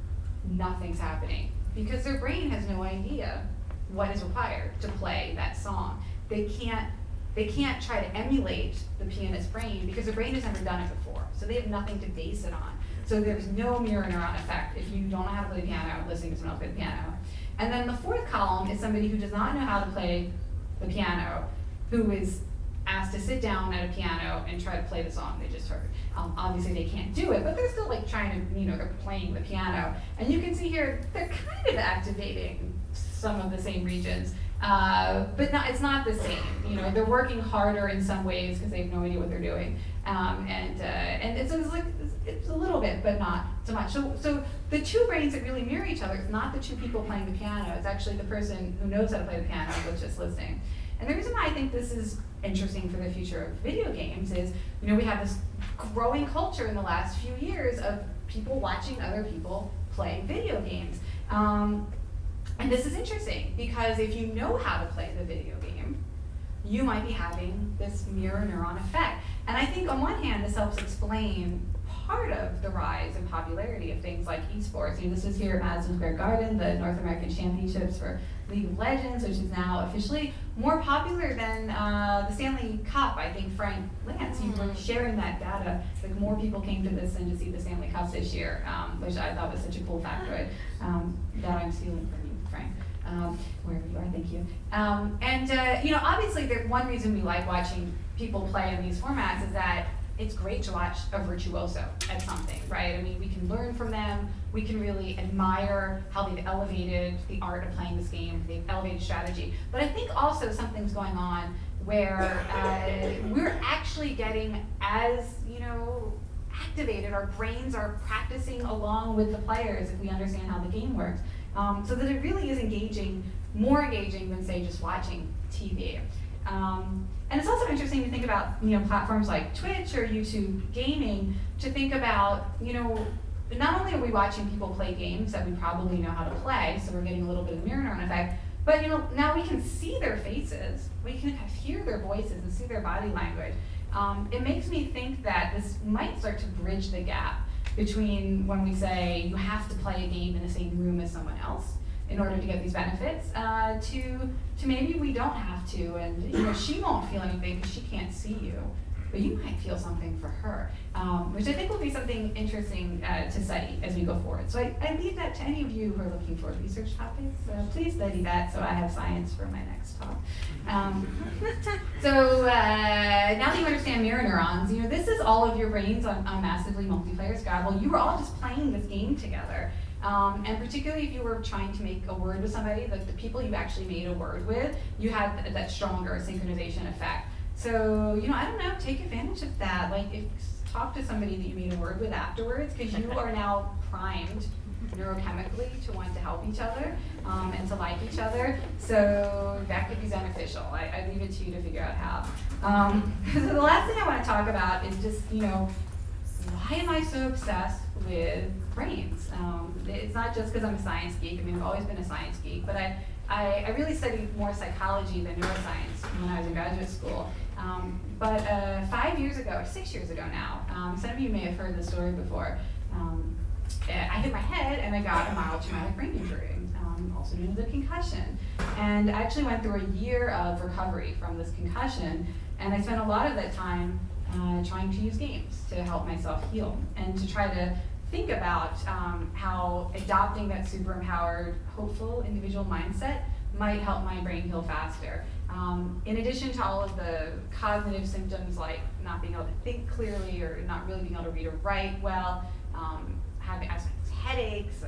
nothing's happening, because their brain has no idea what is required to play that song. They can't try to emulate the pianist's brain because their brain has never done it before. So they have nothing to base it on. So there's no mirror neuron effect if you don't know how to play the piano, listening to someone else play the piano. And then the fourth column is somebody who does not know how to play the piano, who is asked to sit down at a piano and try to play the song they just heard. Obviously they can't do it, but they're still like trying to, they're playing the piano. And you can see here, they're kind of activating some of the same regions, but it's not the same. They're working harder in some ways because they have no idea what they're doing. And it's a little bit, but not so much. So the two brains that really mirror each other is not the two people playing the piano. It's actually the person who knows how to play the piano was just listening. And the reason why I think this is interesting for the future of video games is, we have this growing culture in the last few years of people watching other people play video games. And this is interesting because if you know how to play the video game, you might be having this mirror neuron effect. And I think on one hand, this helps explain part of the rise in popularity of things like esports. This is here at Madison Square Garden, the North American Championships for League of Legends, which is now officially more popular than the Stanley Cup. I think Frank Lance, you were sharing that data. Like more people came to this than to see the Stanley Cup this year, which I thought was such a cool factoid that I'm stealing from you, Frank. Wherever you are, thank you. Obviously, one reason we like watching people play in these formats is that it's great to watch a virtuoso at something, right? I mean, we can learn from them. We can really admire how they've elevated the art of playing this game. They've elevated strategy. But I think also something's going on where we're actually getting as, activated. Our brains are practicing along with the players if we understand how the game works. So that it really is more engaging than, say, just watching TV. And it's also interesting to think about, platforms like Twitch or YouTube gaming, to think about, not only are we watching people play games that we probably know how to play, so we're getting a little bit of the mirror neuron effect, but now we can see their faces, we can kind of hear their voices and see their body language. It makes me think that this might start to bridge the gap between when we say you have to play a game in the same room as someone else in order to get these benefits, to maybe we don't have to, and she won't feel anything because she can't see you, but you might feel something for her, which I think will be something interesting to study as we go forward. So I leave that to any of you who are looking for research topics. Please study that so I have science for my next talk. So now that you understand mirror neurons, this is all of your brains on massively multiplayer Scrabble. You were all just playing this game together. And particularly if you were trying to make a word with somebody, like the people you actually made a word with, you had that stronger synchronization effect. So, I don't know, take advantage of that. Like, talk to somebody that you made a word with afterwards, because you are now primed neurochemically to want to help each other and to like each other. So that could be beneficial. I leave it to you to figure out how. So the last thing I want to talk about is just, why am I so obsessed with brains? It's not just because I'm a science geek. I mean, I've always been a science geek, but I really studied more psychology than neuroscience when I was in graduate school. But 5 years ago, or 6 years ago now, some of you may have heard the story before. I hit my head and I got a mild traumatic brain injury, also known as a concussion. And I actually went through a year of recovery from this concussion, and I spent a lot of that time trying to use games to help myself heal and to try to think about how adopting that super empowered, hopeful individual mindset might help my brain heal faster. In addition to all of the cognitive symptoms like not being able to think clearly or not really being able to read or write well, having headaches,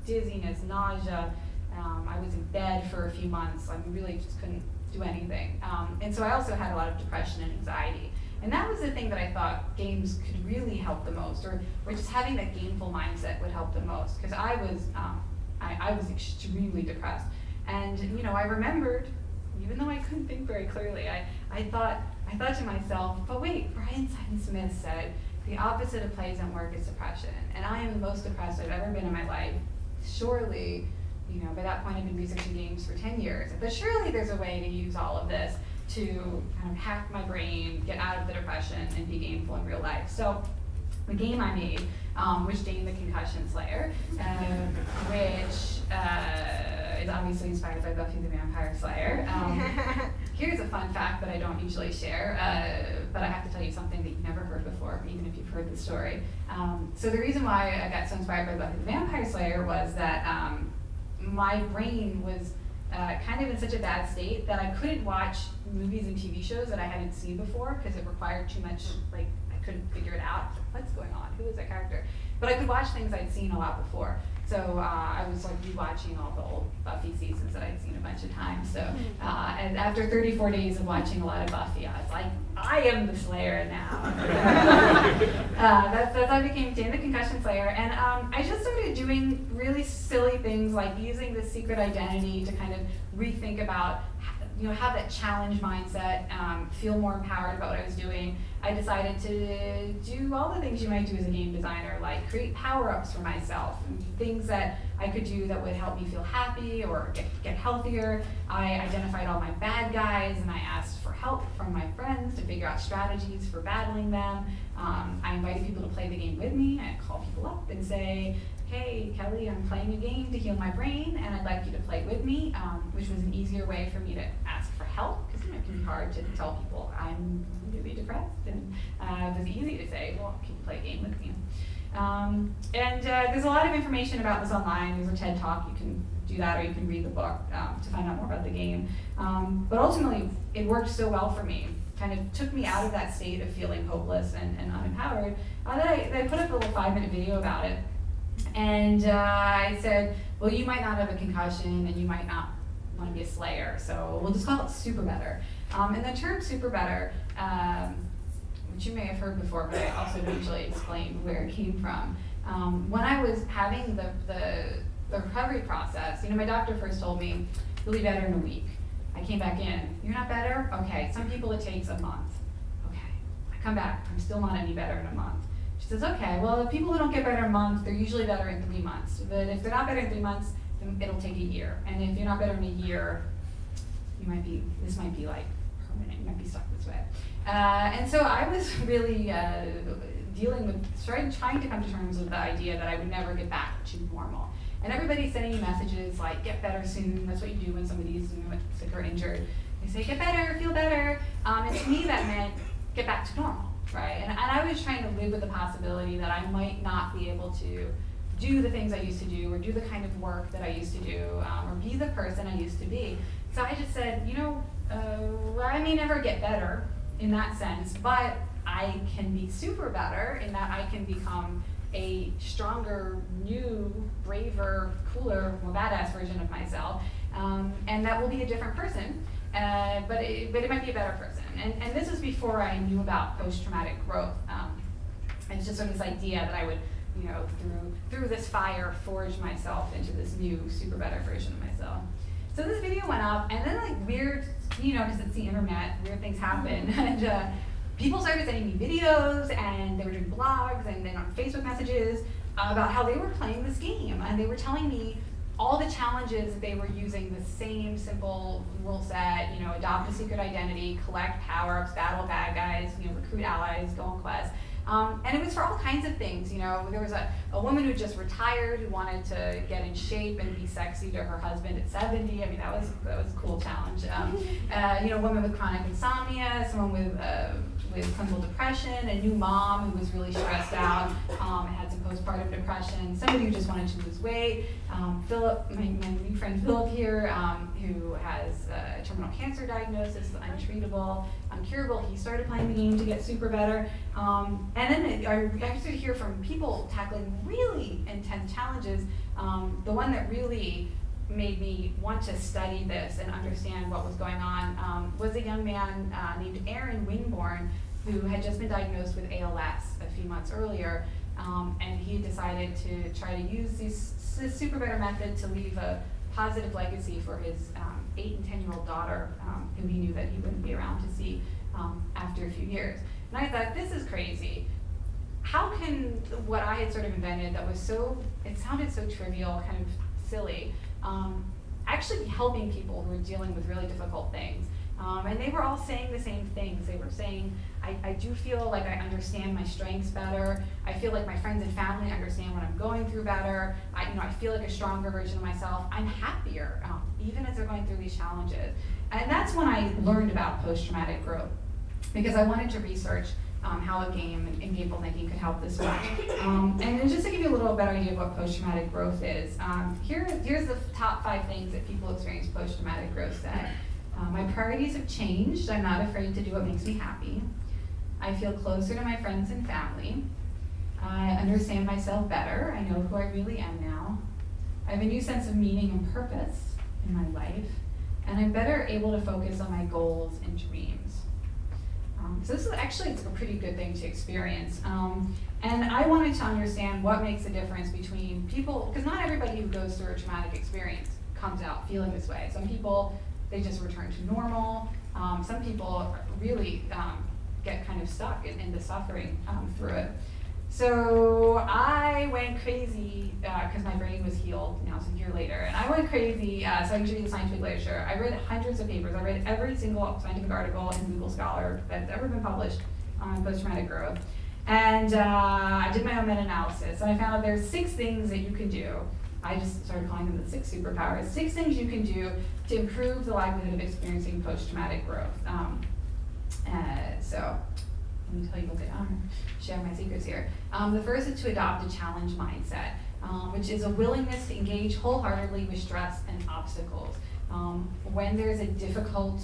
dizziness, nausea. I was in bed for a few months. I really just couldn't do anything. And so I also had a lot of depression and anxiety. And that was the thing that I thought games could really help the most, or just having that gameful mindset would help the most, because I was extremely depressed. And I remembered, even though I couldn't think very clearly, I thought to myself, but wait, Brian Simon Smith said the opposite of play doesn't work is depression, and I am the most depressed I've ever been in my life. Surely, by that point I've been researching games for 10 years, but surely there's a way to use all of this to kind of hack my brain, get out of the depression, and be gameful in real life. So the game I made, which named the Concussion Slayer, which is obviously inspired by Buffy the Vampire Slayer. Here's a fun fact that I don't usually share, but I have to tell you something that you've never heard before, even if you've heard the story. So the reason why I got so inspired by Buffy the Vampire Slayer was that my brain was kind of in such a bad state that I couldn't watch movies and TV shows that I hadn't seen before because it required too much, I couldn't figure it out. What's going on? Who is that character? But I could watch things I'd seen a lot before. So I was rewatching all the old Buffy seasons that I'd seen a bunch of times. So and after 34 days of watching a lot of Buffy, I was like, I am the Slayer now. That's how I became Jane the Concussion Slayer. And I just started doing really silly things like using this secret identity to kind of rethink about, have that challenge mindset, feel more empowered about what I was doing. I decided to do all the things you might do as a game designer, like create power-ups for myself, things that I could do that would help me feel happy or get healthier. I identified all my bad guys and I asked for help from my friends to figure out strategies for battling them. I invited people to play the game with me. I'd call people up and say, hey, Kelly, I'm playing a game to heal my brain, and I'd like you to play with me, which was an easier way for me to ask for help, because it can be hard to tell people I'm really depressed, and it was easy to say, well, can you play a game with me? There's a lot of information about this online. There's a TED Talk, you can do that, or you can read the book to find out more about the game. But ultimately, it worked so well for me, kind of took me out of that state of feeling hopeless and unempowered, that I put up a little 5-minute video about it. And I said, well, you might not have a concussion and you might not want to be a slayer, so we'll just call it super better. And the term super better, which you may have heard before, but I also don't usually explain where it came from. When I was having the recovery process, my doctor first told me, you'll be better in a week. I came back in, you're not better? Okay, some people it takes a month. Okay, I come back, I'm still not any better in a month. She says, okay, well, the people who don't get better in a month, they're usually better in 3 months. But if they're not better in 3 months, then it'll take a year. And if you're not better in a year, this might be like permanent, you might be stuck this way. And so I was really trying to come to terms with the idea that I would never get back to normal. And everybody's sending me messages like, get better soon. That's what you do when somebody's sick or injured. They say, get better, feel better. And to me, that meant get back to normal. Right, and I was trying to live with the possibility that I might not be able to do the things I used to do, or do the kind of work that I used to do, or be the person I used to be. So I just said, I may never get better in that sense, but I can be super better in that I can become a stronger, new, braver, cooler, more badass version of myself, and that will be a different person. But it might be a better person. And this was before I knew about post-traumatic growth. It's just sort of this idea that I would, through this fire, forge myself into this new, super better version of myself. So this video went up, and then weird, because it's the internet, weird things happen. And people started sending me videos, and they were doing blogs, and then on Facebook messages about how they were playing this game. And they were telling me all the challenges, they were using the same simple rule set, you know, adopt a secret identity, collect power-ups, battle bad guys, you know, recruit allies, go on quests. And it was for all kinds of things, you know. There was a woman who just retired who wanted to get in shape and be sexy to her husband at 70. I mean, that was a cool challenge. You know, a woman with chronic insomnia, someone with clinical depression, a new mom who was really stressed out and had some postpartum depression, somebody who just wanted to lose weight. Philip, my new friend Philip here, who has a terminal cancer diagnosis, untreatable, uncurable. He started playing the game to get super better. And then I started to hear from people tackling really intense challenges. The one that really made me want to study this and understand what was going on was a young man named Aaron Wingborn, who had just been diagnosed with ALS a few months earlier, and he decided to try to use this super better method to leave a positive legacy for his 8 and 10-year-old daughter, who he knew that he wouldn't be around to see after a few years. And I thought, this is crazy. How can what I had sort of invented that was it sounded so trivial, kind of silly, actually be helping people who are dealing with really difficult things? And they were all saying the same things. They were saying, I do feel like I understand my strengths better. I feel like my friends and family understand what I'm going through better. I feel like a stronger version of myself. I'm happier, even as they're going through these challenges. And that's when I learned about post-traumatic growth, because I wanted to research how a game and gameful thinking could help this way. And then just to give you a little better idea of what post-traumatic growth is, here's the top 5 things that people experience post-traumatic growth say. My priorities have changed. I'm not afraid to do what makes me happy. I feel closer to my friends and family. I understand myself better. I know who I really am now. I have a new sense of meaning and purpose in my life. And I'm better able to focus on my goals and dreams. So this is actually a pretty good thing to experience. And I wanted to understand what makes the difference between people, because not everybody who goes through a traumatic experience comes out feeling this way. Some people, they just return to normal. Some people really get kind of stuck in the suffering through it. So I went crazy because my brain was healed. Now it's a year later, and I went crazy starting to read the scientific literature. I read hundreds of papers. I read every single scientific article in Google Scholar that's ever been published on post-traumatic growth. And I did my own meta-analysis, and I found out there's 6 things that you can do. I just started calling them the 6 superpowers. 6 things you can do to improve the likelihood of experiencing post-traumatic growth. So let me tell you what they are. Share my secrets here. The first is to adopt a challenge mindset, which is a willingness to engage wholeheartedly with stress and obstacles. When there's a difficult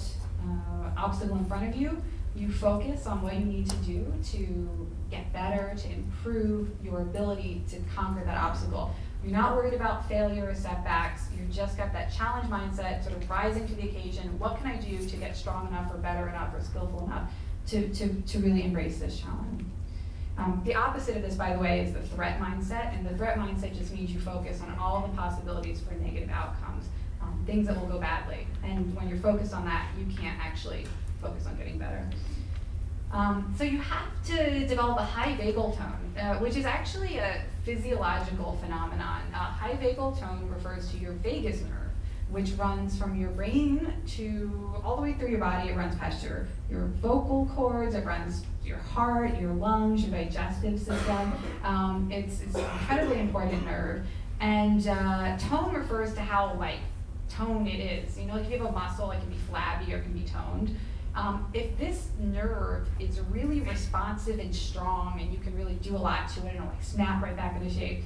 obstacle in front of you, you focus on what you need to do to get better, to improve your ability to conquer that obstacle. You're not worried about failure or setbacks. You just got that challenge mindset, sort of rising to the occasion. What can I do to get strong enough or better enough or skillful enough to really embrace this challenge? The opposite of this, by the way, is the threat mindset. And the threat mindset just means you focus on all the possibilities for negative outcomes, things that will go badly. And when you're focused on that, you can't actually focus on getting better. So you have to develop a high vagal tone, which is actually a physiological phenomenon. High vagal tone refers to your vagus nerve, which runs from your brain to all the way through your body. It runs past your vocal cords, it runs your heart, your lungs, your digestive system. It's an incredibly important nerve. And tone refers to how toned it is. You know, if you have a muscle, it can be flabby or it can be toned. If this nerve is really responsive and strong and you can really do a lot to it and it'll snap right back into shape,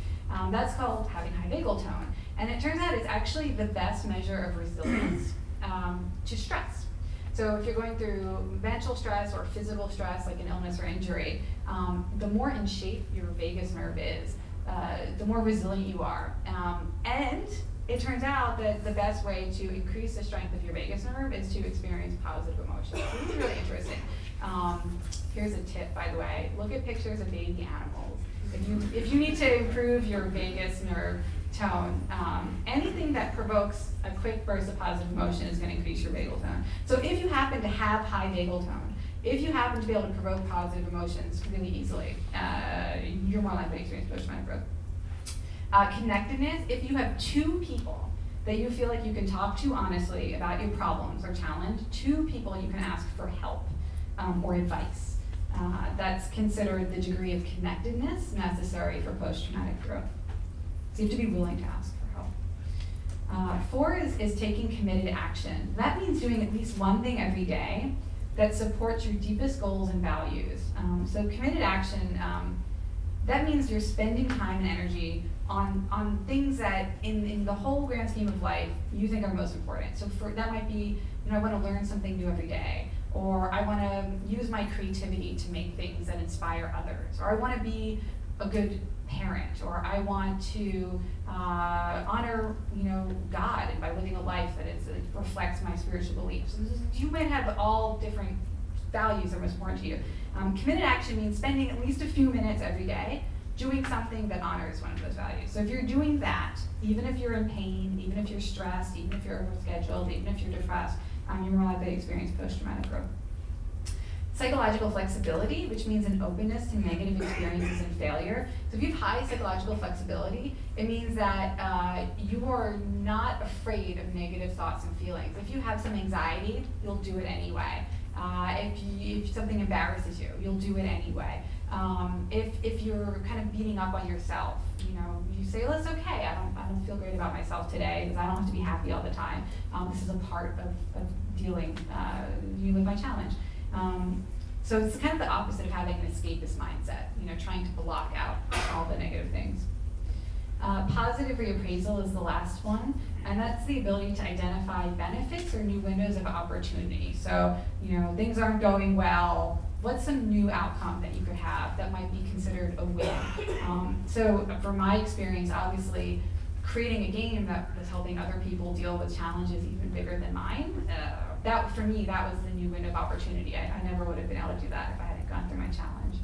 that's called having high vagal tone. And it turns out it's actually the best measure of resilience to stress. So if you're going through mental stress or physical stress, like an illness or injury, the more in shape your vagus nerve is, the more resilient you are. And it turns out that the best way to increase the strength of your vagus nerve is to experience positive emotions. So this is really interesting. Here's a tip, by the way. Look at pictures of baby animals. If you need to improve your vagus nerve tone, anything that provokes a quick burst of positive emotion is going to increase your vagal tone. So if you happen to have high vagal tone, if you happen to be able to provoke positive emotions really easily, you're more likely to experience post-traumatic growth. Connectedness, if you have 2 people that you feel like you can talk to honestly about your problems or challenge, 2 people you can ask for help or advice. That's considered the degree of connectedness necessary for post-traumatic growth. So you have to be willing to ask for help. 4 is taking committed action. That means doing at least one thing every day that supports your deepest goals and values. So committed action, that means you're spending time and energy on things that in the whole grand scheme of life you think are most important. So that might be, I want to learn something new every day, or I want to use my creativity to make things that inspire others, or I want to be a good parent, or I want to honor, God by living a life that reflects my spiritual beliefs. You might have all different values that are most important to you. Committed action means spending at least a few minutes every day doing something that honors one of those values. So if you're doing that, even if you're in pain, even if you're stressed, even if you're overscheduled, even if you're depressed, you're more likely to experience post-traumatic growth. Psychological flexibility, which means an openness to negative experiences and failure. So if you have high psychological flexibility, it means that you are not afraid of negative thoughts and feelings. If you have some anxiety, you'll do it anyway. If something embarrasses you, you'll do it anyway. If you're kind of beating up on yourself, you say, well, it's okay. I don't feel great about myself today because I don't have to be happy all the time. This is a part of dealing with my challenge. So it's kind of the opposite of having an escapist mindset, trying to block out all the negative things. Positive reappraisal is the last one, and that's the ability to identify benefits or new windows of opportunity. So, things aren't going well. What's some new outcome that you could have that might be considered a win? So from my experience, obviously, creating a game that was helping other people deal with challenges even bigger than mine, that for me, that was the new window of opportunity. I never would have been able to do that if I hadn't gone through my challenge.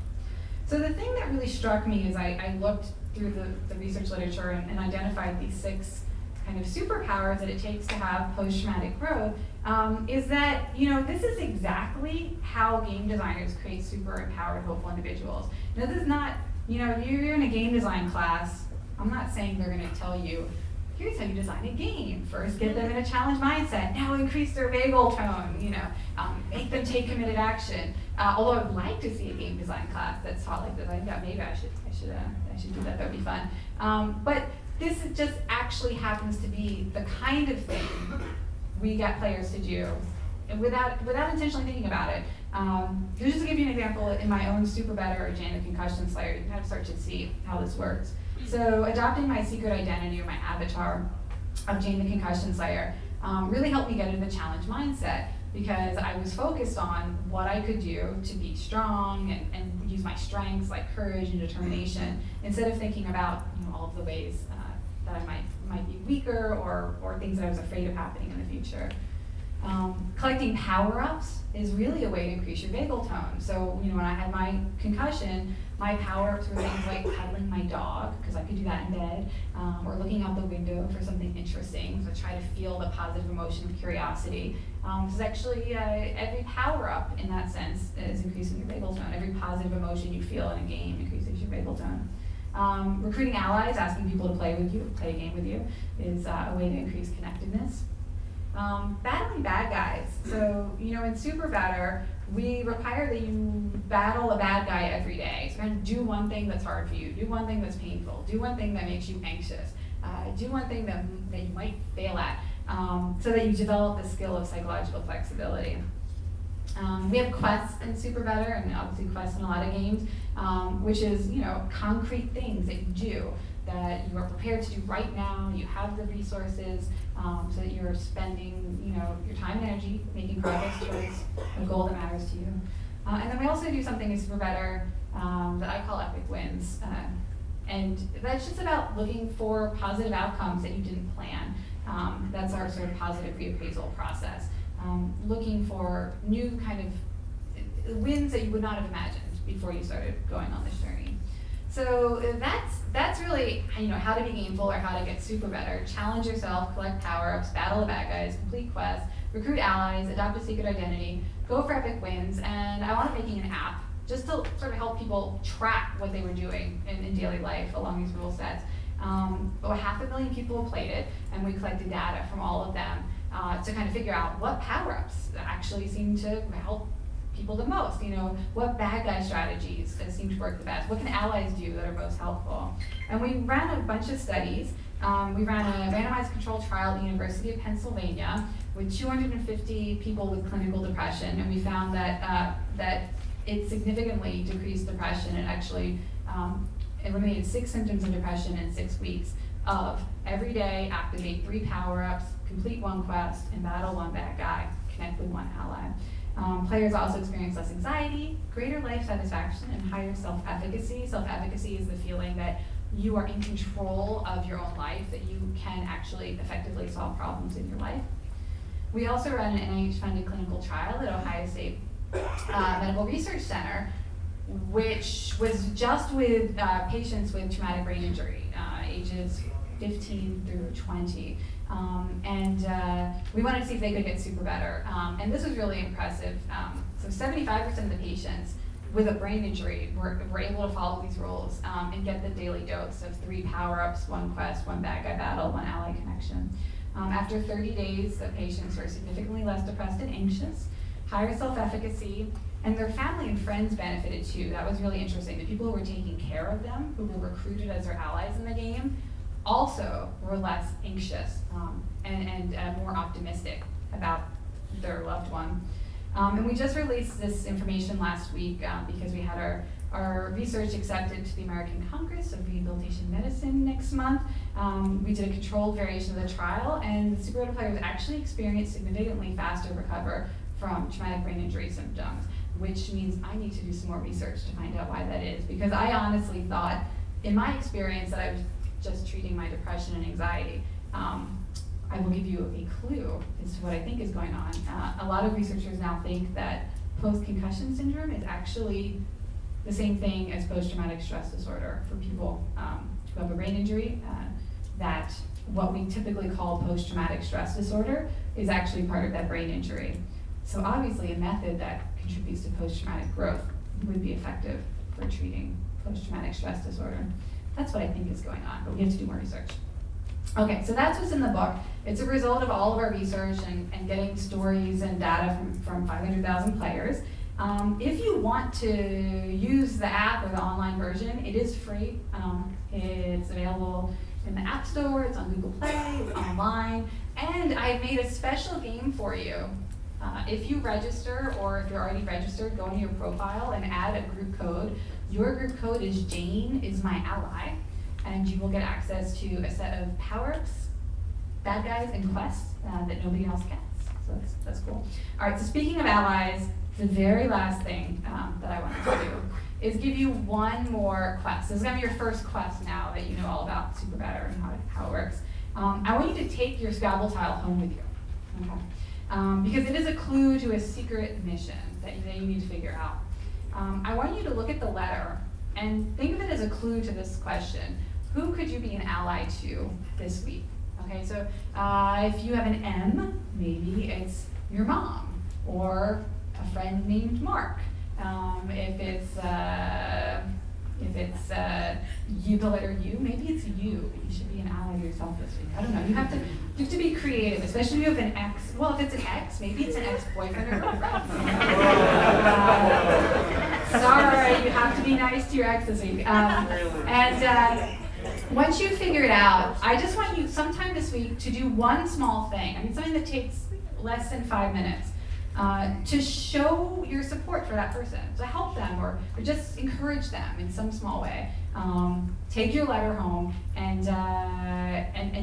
So the thing that really struck me is I looked through the research literature and identified these 6 kind of superpowers that it takes to have post-traumatic growth, is that, this is exactly how game designers create super empowered, hopeful individuals. Now, this is not, if you're in a game design class, I'm not saying they're going to tell you, here's how you design a game. First, get them in a challenge mindset. Now increase their vagal tone, make them take committed action. Although I'd like to see a game design class that's taught like this. I think maybe I should do that. That would be fun. But this just actually happens to be the kind of thing we get players to do, and without intentionally thinking about it. Just to give you an example, in my own Super Better or Jane the Concussion Slayer, you can kind of start to see how this works. So adopting my secret identity or my avatar of Jane the Concussion Slayer really helped me get into the challenge mindset, because I was focused on what I could do to be strong and use my strengths like courage and determination, instead of thinking about all of the ways that I might be weaker or things that I was afraid of happening in the future. Collecting power-ups is really a way to increase your vagal tone. So, when I had my concussion, my power-ups were things like cuddling my dog, because I could do that in bed, or looking out the window for something interesting, so try to feel the positive emotion of curiosity. So actually, every power-up in that sense is increasing your vagal tone. Every positive emotion you feel in a game increases your vagal tone. Recruiting allies, asking people to play a game with you, is a way to increase connectedness. Battling bad guys. So, in Super Better, we require that you battle a bad guy every day. So, do one thing that's hard for you, do one thing that's painful, do one thing that makes you anxious, do one thing that you might fail at, so that you develop the skill of psychological flexibility. We have quests in Super Better, and obviously quests in a lot of games, which is, concrete things that you do that you are prepared to do right now. You have the resources, so that you're spending, your time and energy making progress towards a goal that matters to you. And then we also do something in Super Better that I call epic wins. And that's just about looking for positive outcomes that you didn't plan. That's our sort of positive reappraisal process. Looking for new kind of wins that you would not have imagined before you started going on this journey. So that's really, how to be gameful or how to get super better. Challenge yourself, collect power-ups, battle the bad guys, complete quests, recruit allies, adopt a secret identity, go for epic wins, and I want to making an app just to sort of help people track what they were doing in daily life along these rule sets. Over 500,000 people have played it, and we collected data from all of them to kind of figure out what power-ups actually seem to help people the most. What bad guy strategies seem to work the best? What can allies do that are most helpful? And we ran a bunch of studies. We ran a randomized controlled trial at the University of Pennsylvania with 250 people with clinical depression, and we found that it significantly decreased depression. It actually eliminated 6 symptoms of depression in 6 weeks of every day activate 3 power-ups, complete 1 quest, and battle 1 bad guy, connect with 1 ally. Players also experience less anxiety, greater life satisfaction, and higher self-efficacy. Self-efficacy is the feeling that you are in control of your own life, that you can actually effectively solve problems in your life. We also ran an NIH-funded clinical trial at Ohio State Medical Research Center, which was just with patients with traumatic brain injury, ages 15 through 20. We wanted to see if they could get super better. And this was really impressive. So 75% of the patients with a brain injury were able to follow these rules and get the daily dose of 3 power-ups, 1 quest, 1 bad guy battle, 1 ally connection. After 30 days, the patients were significantly less depressed and anxious, higher self-efficacy, and their family and friends benefited too. That was really interesting. The people who were taking care of them, who were recruited as their allies in the game, also were less anxious and more optimistic about their loved one. And we just released this information last week because we had our research accepted to the American Congress of Rehabilitation Medicine next month. We did a controlled variation of the trial, and the super better players actually experienced significantly faster recover from traumatic brain injury symptoms, which means I need to do some more research to find out why that is. Because I honestly thought, in my experience, that I was just treating my depression and anxiety. I will give you a clue as to what I think is going on. A lot of researchers now think that post-concussion syndrome is actually the same thing as post-traumatic stress disorder for people who have a brain injury. That what we typically call post-traumatic stress disorder is actually part of that brain injury. So obviously a method that contributes to post-traumatic growth would be effective for treating post-traumatic stress disorder. That's what I think is going on, but we have to do more research. Okay, so that's what's in the book. It's a result of all of our research and getting stories and data from 500,000 players. If you want to use the app or the online version, it is free. It's available in the App Store, it's on Google Play, it's online, and I made a special game for you. If you register, or if you're already registered, go into your profile and add a group code. Your group code is Jane is my ally, and you will get access to a set of power-ups, bad guys, and quests that nobody else gets. So that's cool. All right, so speaking of allies, the very last thing that I wanted to do is give you one more quest. This is gonna be your first quest now that you know all about Super Better and how it works. I want you to take your Scrabble tile home with you, okay? Because it is a clue to a secret mission that you need to figure out. I want you to look at the letter and think of it as a clue to this question. Who could you be an ally to this week? Okay, so if you have an M, maybe it's your mom or a friend named Mark. If it's you, the letter U, maybe it's you. You should be an ally to yourself this week. I don't know. You have to be creative, especially if you have an ex. Well, if it's an ex, maybe it's an ex-boyfriend or girlfriend. Sorry, you have to be nice to your ex this week. Once you figure it out, I just want you sometime this week to do one small thing. I mean, something that takes less than 5 minutes. To show your support for that person, to help them or just encourage them in some small way. Take your letter home and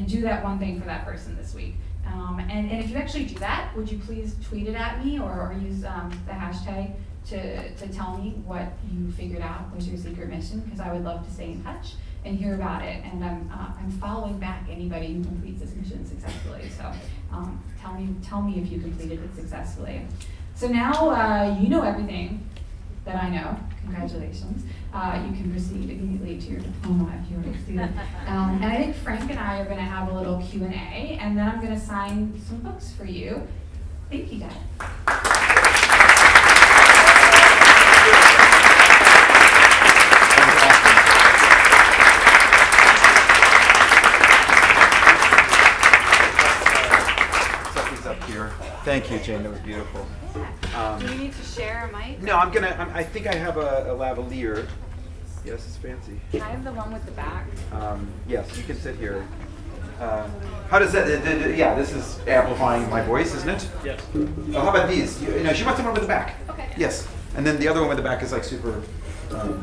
do that one thing for that person this week. And if you actually do that, would you please tweet it at me or use the hashtag to tell me what you figured out was your secret mission, because I would love to stay in touch and hear about it. And I'm following back anybody who completes this mission successfully. So tell me if you completed it successfully. So now you know everything that I know. Congratulations. You can proceed immediately to your diploma if you're a student. And I think Frank and I are going to have a little Q&A, and then I'm going to sign some books for you. Thank you, Dad. Thank you, Jane. That was beautiful. Do we need to share a mic? No, I think I have a lavalier. Yes, it's fancy. I have the one with the back. Yes, you can sit here. How does that? Yeah, this is amplifying my voice, isn't it? Yes. Oh, how about these? No, she wants the one with the back. Okay. Yes, and then the other one with the back is like super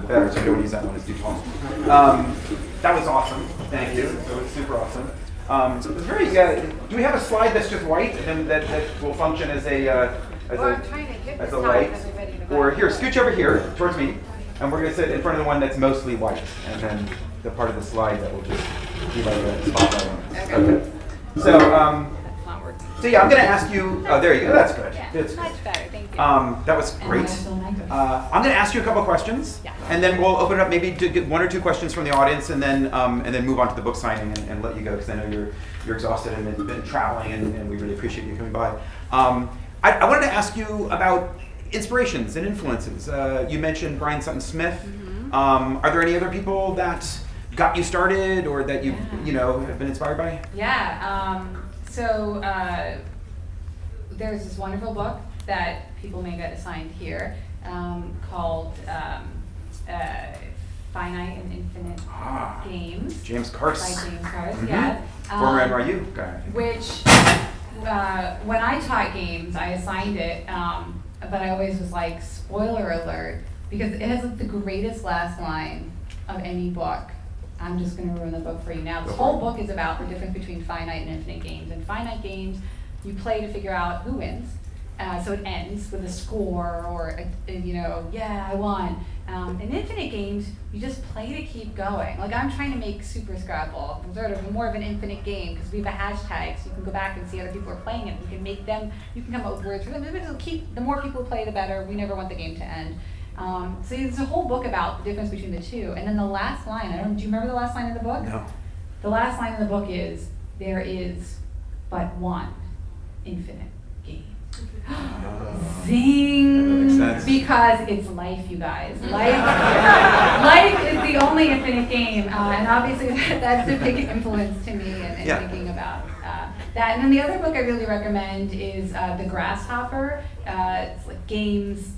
better, so don't use that one. It's too tall. That was awesome. Thank you. That was super awesome. It was very. Do we have a slide that's just white, and then that will function as a I'm trying to hit as this a time, light? everybody to Or vote. here, scooch over here towards me, and we're going to sit in front of the one that's mostly white, and then the part of the slide that will just be like a spotlight on it. Okay. So, That's not working. so yeah, I'm going to ask you. Oh, there you go. That's good. Yeah, That's much good. better. Thank you. That was great. I'm going to ask you a couple questions, Yeah. and then we'll open it up maybe to get one or two questions from the audience, and then move on to the book signing and let you go because I know you're exhausted and have been traveling, and we really appreciate you coming by. I wanted to ask you about inspirations and influences. You mentioned Brian Sutton Smith. Mm-hmm. Are there any other people that got you started or that you have been inspired by? Yeah. There's this wonderful book that people may get assigned here called Finite and Infinite Games. James Carse. By James Carse, Mhm. yeah. Former NYU guy. Which, when I taught games, I assigned it, but I always was like, spoiler alert, because it has like the greatest last line of any book. I'm just going to ruin the book for you now. This whole book is about the difference between finite and infinite games. In finite games, you play to figure out who wins. So it ends with a score or, yeah, I won. In infinite games, you just play to keep going. Like I'm trying to make Super Scrabble sort of more of an infinite game because we have a hashtag, so you can go back and see other people are playing it. You can make them, you can come up with words for them. The more people play, the better. We never want the game to end. So it's a whole book about the difference between the two. And then the last line, do you remember the last line of the book? No. The last line of the book is, there is but one infinite game. Zing! That makes sense. Because it's life, you guys. Life is the only infinite game. And obviously that's a big influence to me in thinking about that. And then the other book I really recommend is The Grasshopper. It's like games,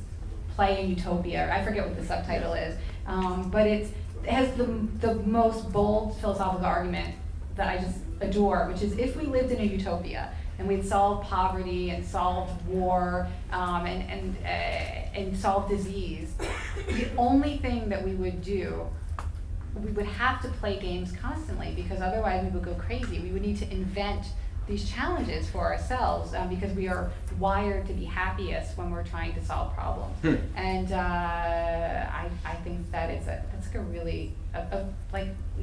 play in utopia. I forget what the subtitle is. But it has the most bold philosophical argument that I just adore, which is if we lived in a utopia and we'd solved poverty and solved war and solved disease, the only thing that we would do, we would have to play games constantly because otherwise we would go crazy. We would need to invent these challenges for ourselves because we are wired to be happiest when we're trying to solve problems. And I think that that's like a really,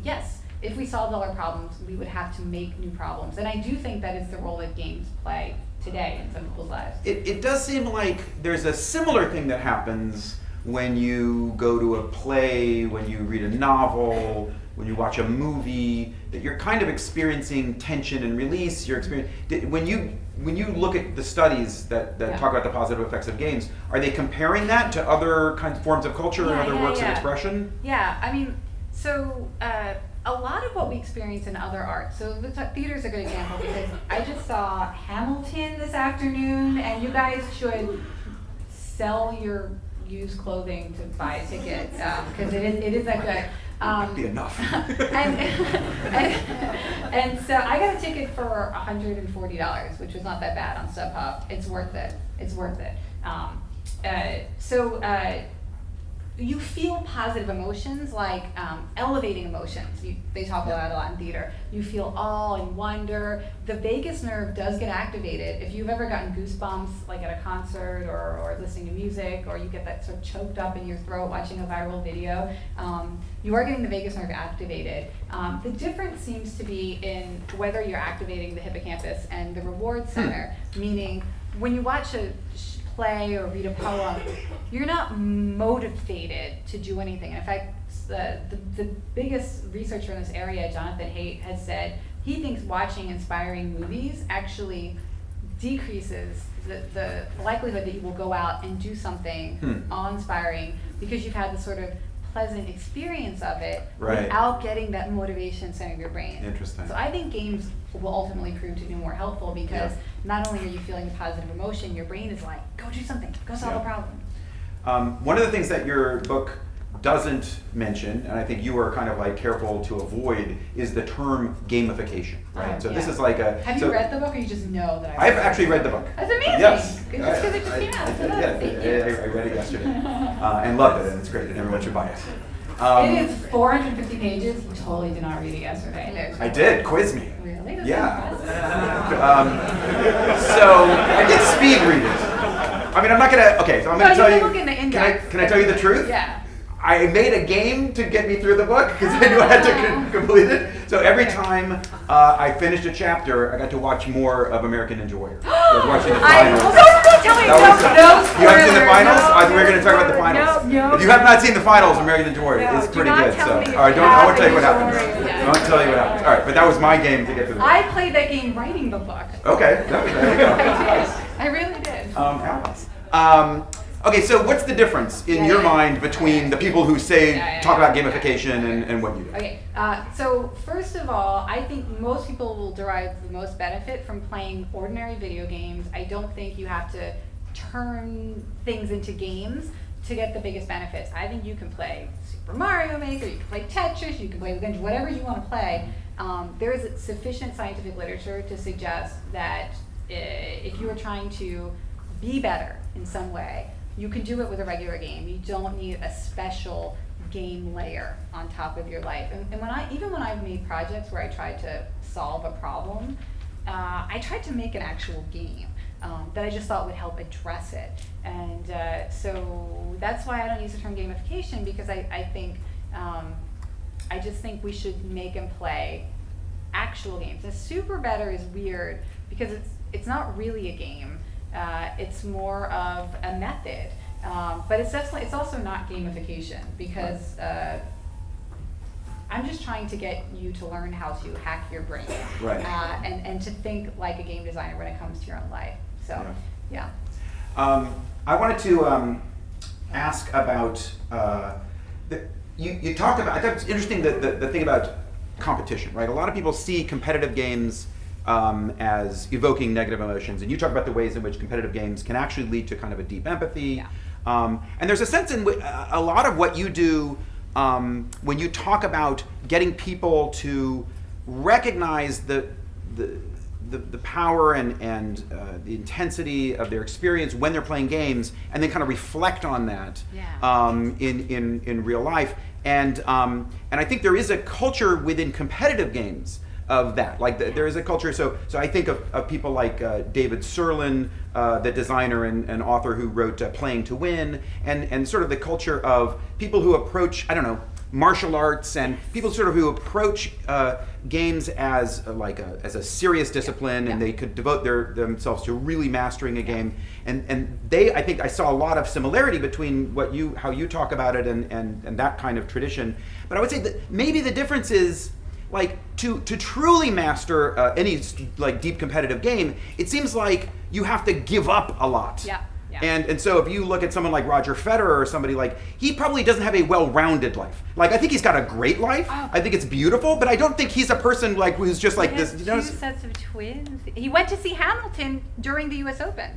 yes, if we solved all our problems, we would have to make new problems. And I do think that is the role that games play today in some people's lives. It does seem like there's a similar thing that happens when you go to a play, when you read a novel, when you watch a movie, that you're kind of experiencing tension and release. When you look at the studies that talk about the positive effects of games, are they comparing that to other kinds of forms of culture and other works of expression? Yeah, I mean, so a lot of what we experience in other art, so the theater is a good example because I just saw Hamilton this afternoon, and you guys should sell your used clothing to buy a ticket because it is that good. That'd be enough. and so I got a ticket for $140, which was not that bad on StubHub. It's worth it. It's worth it. You feel positive emotions, like elevating emotions. They talk about that a lot in theater. You feel awe and wonder. The vagus nerve does get activated. If you've ever gotten goosebumps, like at a concert or listening to music, or you get that sort of choked up in your throat watching a viral video, you are getting the vagus nerve activated. The difference seems to be in whether you're activating the hippocampus and the reward center, meaning when you watch a play or read a poem, you're not motivated to do anything. In fact, the biggest researcher in this area, Jonathan Haidt, has said he thinks watching inspiring movies actually decreases the likelihood that you will go out and do something awe-inspiring because you've had this sort of pleasant experience of it without getting that motivation center of your brain. Interesting. So I think games will ultimately prove to be more helpful because not only are you feeling a positive emotion, your brain is like, go do something, go solve a problem. One of the things that your book doesn't mention, and I think you are kind of like careful to avoid, is the term gamification, right? So this is like a. Have you read the book, or you just know that? I've actually read the book. That's amazing. Yes. Just because it just came out. I read it yesterday and loved it, and it's great, and everyone should buy it. It is 450 pages. You totally did not read it yesterday. I did. Quiz me. Really? That's Yeah. impressive. So I did speed read it. I mean, I'm not gonna. Okay, so I'm gonna No, tell you you. can look in the index. Can I tell you the truth? Yeah. I made a game to get me through the book because I knew I had to complete it. So every time I finished a chapter, I got to watch more of American Ninja Warrior. I was watching the finals. Don't tell me. That was- No You haven't seen the spoilers, finals? no, I think we're going to talk about the no, finals. no, If you have not seen the finals, American Ninja Warrior No, is do pretty not good. tell So, me all right, you I won't tell you what have happens. Ninja Warrior. I won't tell you what happens. All right, but that was my game to get through the book. I played that game writing the book. Okay, there you go. I did. I really did. Okay, so what's the difference in your mind between the people who say talk about gamification and what you do? Okay, so first of all, I think most people will derive the most benefit from playing ordinary video games. I don't think you have to turn things into games to get the biggest benefits. I think you can play Super Mario Maker, you can play Tetris, you can play whatever you want to play. There is sufficient scientific literature to suggest that if you are trying to be better in some way, you can do it with a regular game. You don't need a special game layer on top of your life. And even when I've made projects where I tried to solve a problem, I tried to make an actual game that I just thought would help address it. And so that's why I don't use the term gamification, because I just think we should make and play actual games. And super better is weird because it's not really a game. It's more of a method, but it's also not gamification, because I'm just trying to get you to learn how to hack your brain, Right. And to think like a game designer when it comes to your own life. So, yeah. I wanted to ask about you talked about. I thought it's interesting the thing about competition, right? A lot of people see competitive games as evoking negative emotions, and you talk about the ways in which competitive games can actually lead to kind of a deep empathy. Yeah. And there's a sense in which a lot of what you do when you talk about getting people to recognize the power and the intensity of their experience when they're playing games, and then kind of reflect on that in real life. And I think there is a culture within competitive games of that. Like there is a culture. So I think of people like David Serlin, the designer and author who wrote Playing to Win, and sort of the culture of people who approach, I don't know, martial arts, and people sort of who approach games as a serious discipline, and they could devote themselves to really mastering a game. And I think I saw a lot of similarity between how you talk about it and that kind of tradition. But I would say that maybe the difference is, like, to truly master any like deep competitive game, it seems like you have to give up a lot. Yeah. And so if you look at someone like Roger Federer or somebody, like, he probably doesn't have a well-rounded life. Like, I think he's got a great life. Oh. I think it's beautiful, but I don't think he's a person like who's just like this. He has two sets of twins. He went to see Hamilton during the U.S. Open.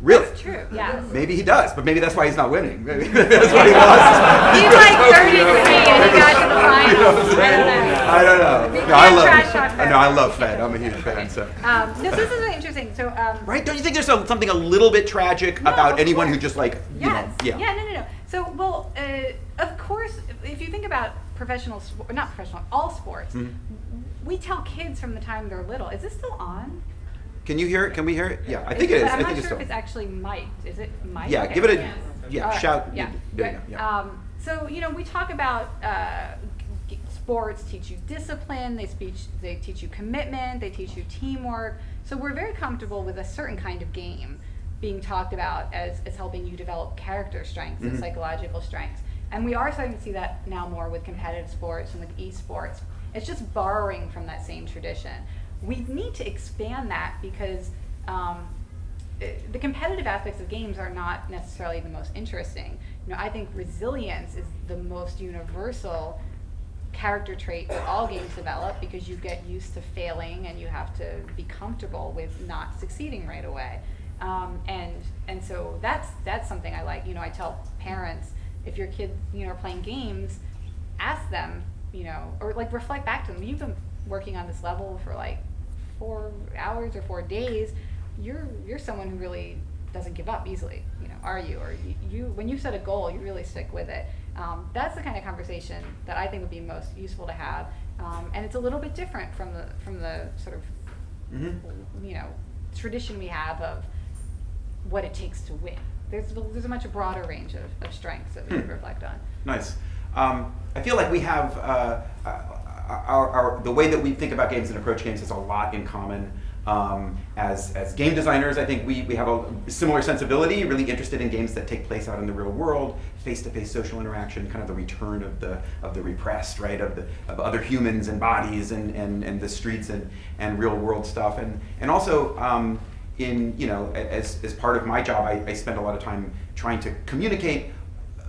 Really? That's true. Yeah. Maybe he does, but maybe that's why he's not winning. Maybe that's why he lost. He's like 33 and he got to the finals. I don't know. We No, I can't trash talk Fed. I love Fed. I'm a huge fan. So. No, so this is really interesting. So, Right? Don't you think there's something a little bit tragic No, about of anyone who course. just like, you know, Yes. No. So, well, of course, if you think about all sports, we tell kids from the time they're little. Is this still on? Can you hear it? Can we hear it? Yeah, I think it is. I'm I not think it's sure still. if it's actually mic'd. Is it mic'd? Yeah, Okay. give it a All right. shout. Yeah. There you go. Yeah. So, we talk about sports teach you discipline, they teach you commitment, they teach you teamwork. So we're very comfortable with a certain kind of game being talked about as helping you develop character strengths and psychological strengths. And we are starting to see that now more with competitive sports and with esports. It's just borrowing from that same tradition. We need to expand that because the competitive aspects of games are not necessarily the most interesting. I think resilience is the most universal character trait that all games develop, because you get used to failing and you have to be comfortable with not succeeding right away. And so that's something I like. I tell parents, if your kids, are playing games, ask them, or like reflect back to them. You've been working on this level for like 4 hours or 4 days. You're someone who really doesn't give up easily, are you? Or you when you set a goal, you really stick with it. That's the kind of conversation that I think would be most useful to have, and it's a little bit different from the sort of tradition we have of what it takes to win. There's a much broader range of strengths that we could reflect on. Nice. I feel like we have the way that we think about games and approach games has a lot in common. As game designers, I think we have a similar sensibility, really interested in games that take place out in the real world, face-to-face social interaction, kind of the return of the repressed, right, of other humans and bodies and the streets and real world stuff, and also as part of my job, I spend a lot of time trying to communicate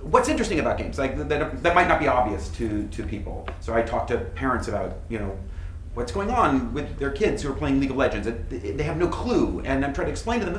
what's interesting about games, like that might not be obvious to people. So I talk to parents about what's going on with their kids who are playing League of Legends. They have no clue, and I'm trying to explain to them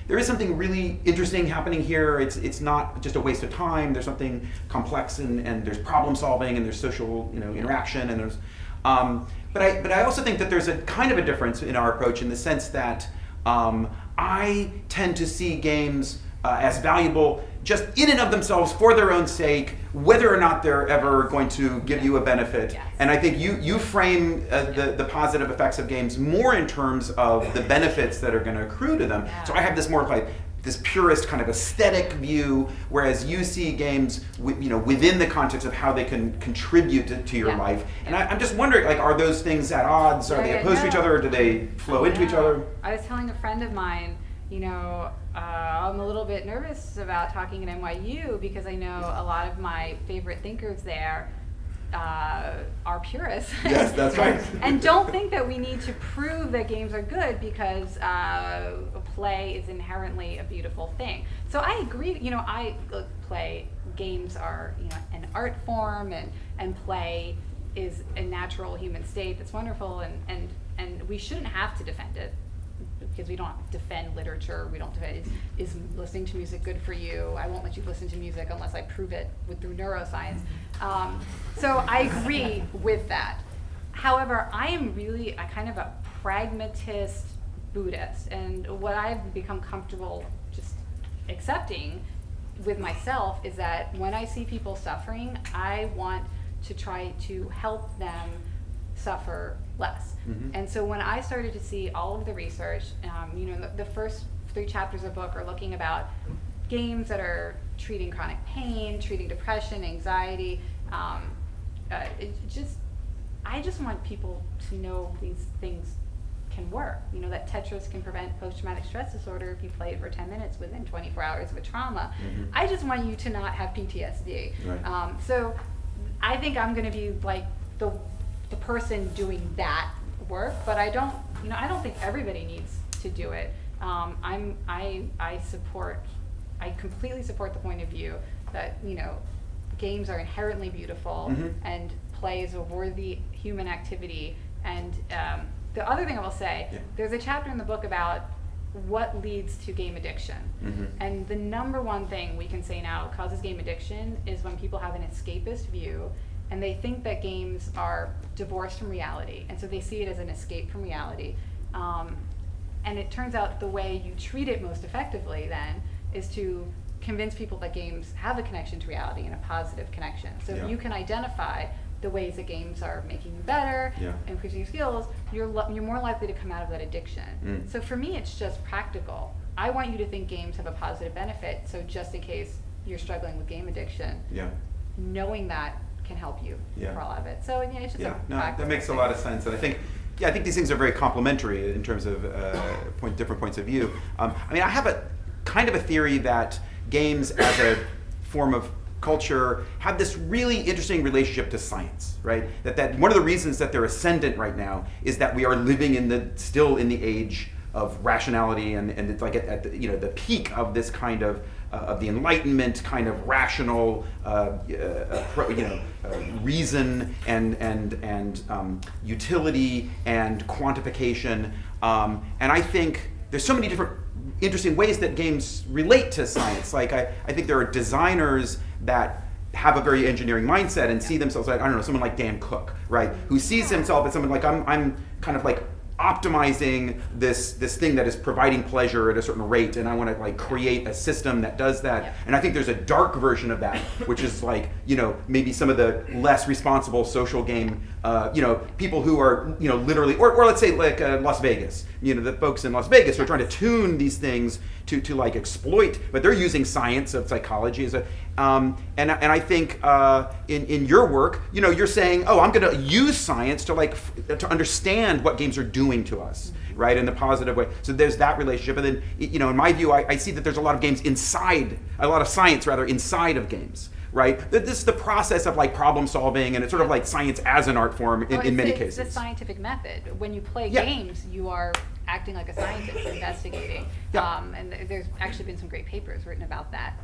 there is something really interesting happening here. It's not just a waste of time. There's something complex, and there's problem solving, and there's social interaction, and there's but I also think that there's a kind of a difference in our approach in the sense that I tend to see games as valuable just in and of themselves for their own sake, whether or not they're ever going to give you a benefit. Yes. And I think you frame the positive effects of games more in terms of the benefits that are going to accrue to them. Yeah. So I have this more like this purist kind of aesthetic view, whereas you see games within the context of how they can contribute to your life. And I'm just wondering, like, are those things at odds? Are they opposed to each other, or do they flow into each other? I was telling a friend of mine, I'm a little bit nervous about talking at NYU because I know a lot of my favorite thinkers there are purists. Yes, that's right. And don't think that we need to prove that games are good because play is inherently a beautiful thing. So I agree. Games are an art form, and play is a natural human state that's wonderful, and we shouldn't have to defend it. Because we don't defend literature, we don't defend, is listening to music good for you? I won't let you listen to music unless I prove it through neuroscience. So I agree with that. However, I am really a kind of a pragmatist Buddhist, and what I've become comfortable just accepting with myself is that when I see people suffering, I want to try to help them suffer less. Mm-hmm. And so when I started to see all of the research, the first 3 chapters of the book are looking about games that are treating chronic pain, treating depression, anxiety. I just want people to know these things can work. That Tetris can prevent post-traumatic stress disorder if you play it for 10 minutes within 24 hours of a trauma. Mm-hmm. I just want you to not have PTSD. Right. So I think I'm going to be like the person doing that work, but I don't think everybody needs to do it. I completely support the point of view that games are inherently beautiful, mm-hmm. and play is a worthy human activity. And the other thing I will say, there's a chapter in the book about what leads to game addiction. Mm-hmm. And the number one thing we can say now causes game addiction is when people have an escapist view and they think that games are divorced from reality, and so they see it as an escape from reality. And it turns out the way you treat it most effectively then is to convince people that games have a connection to reality and a positive connection. So if you can identify the ways that games are making you better, increasing your skills, you're more likely to come out of that addiction. Mm. So for me, it's just practical. I want you to think games have a positive benefit, so just in case you're struggling with game addiction, knowing that can help you crawl out of it. So it's just that makes a lot of sense, and I think these things are very complementary in terms of different points of view. I have a kind of a theory that games as a form of culture have this really interesting relationship to science, right? That one of the reasons that they're ascendant right now is that we are living still in the age of rationality, and it's like at the peak of this kind of of the Enlightenment, kind of rational, reason and utility and quantification. And I think there's so many different interesting ways that games relate to science. Like I think there are designers that have a very engineering mindset and see themselves like, I don't know, someone like Dan Cook, right? Who sees himself as someone like, I'm kind of like optimizing this thing that is providing pleasure at a certain rate, and I want to like create a system that does that. Yeah. And I think there's a dark version of that, which is like, maybe some of the less responsible social game, people who are, literally, or let's say like Las Vegas, the folks in Las Vegas who are trying to tune these things to like exploit, but they're using science of psychology as a, and I think in your work, you're saying, oh, I'm going to use science to to understand what games are doing to us, right, in the positive way. So there's that relationship, and then in my view, I see that there's a lot of games a lot of science inside of games. Right? This is the process of like problem solving, and it's sort of like science as an art form in many cases. It's the scientific method. When you play Yeah. games, you are acting like a scientist, investigating. Yeah. And there's actually been some great papers written about that.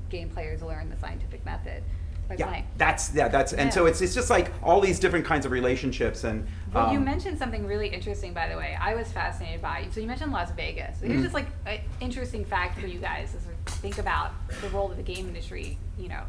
Game players learn the scientific method by playing. And so it's just like all these different kinds of relationships and. Well, you mentioned something really interesting, by the way. I was fascinated by. So you mentioned Las Vegas. So here's just like an interesting fact for you guys to think about the role that the game industry,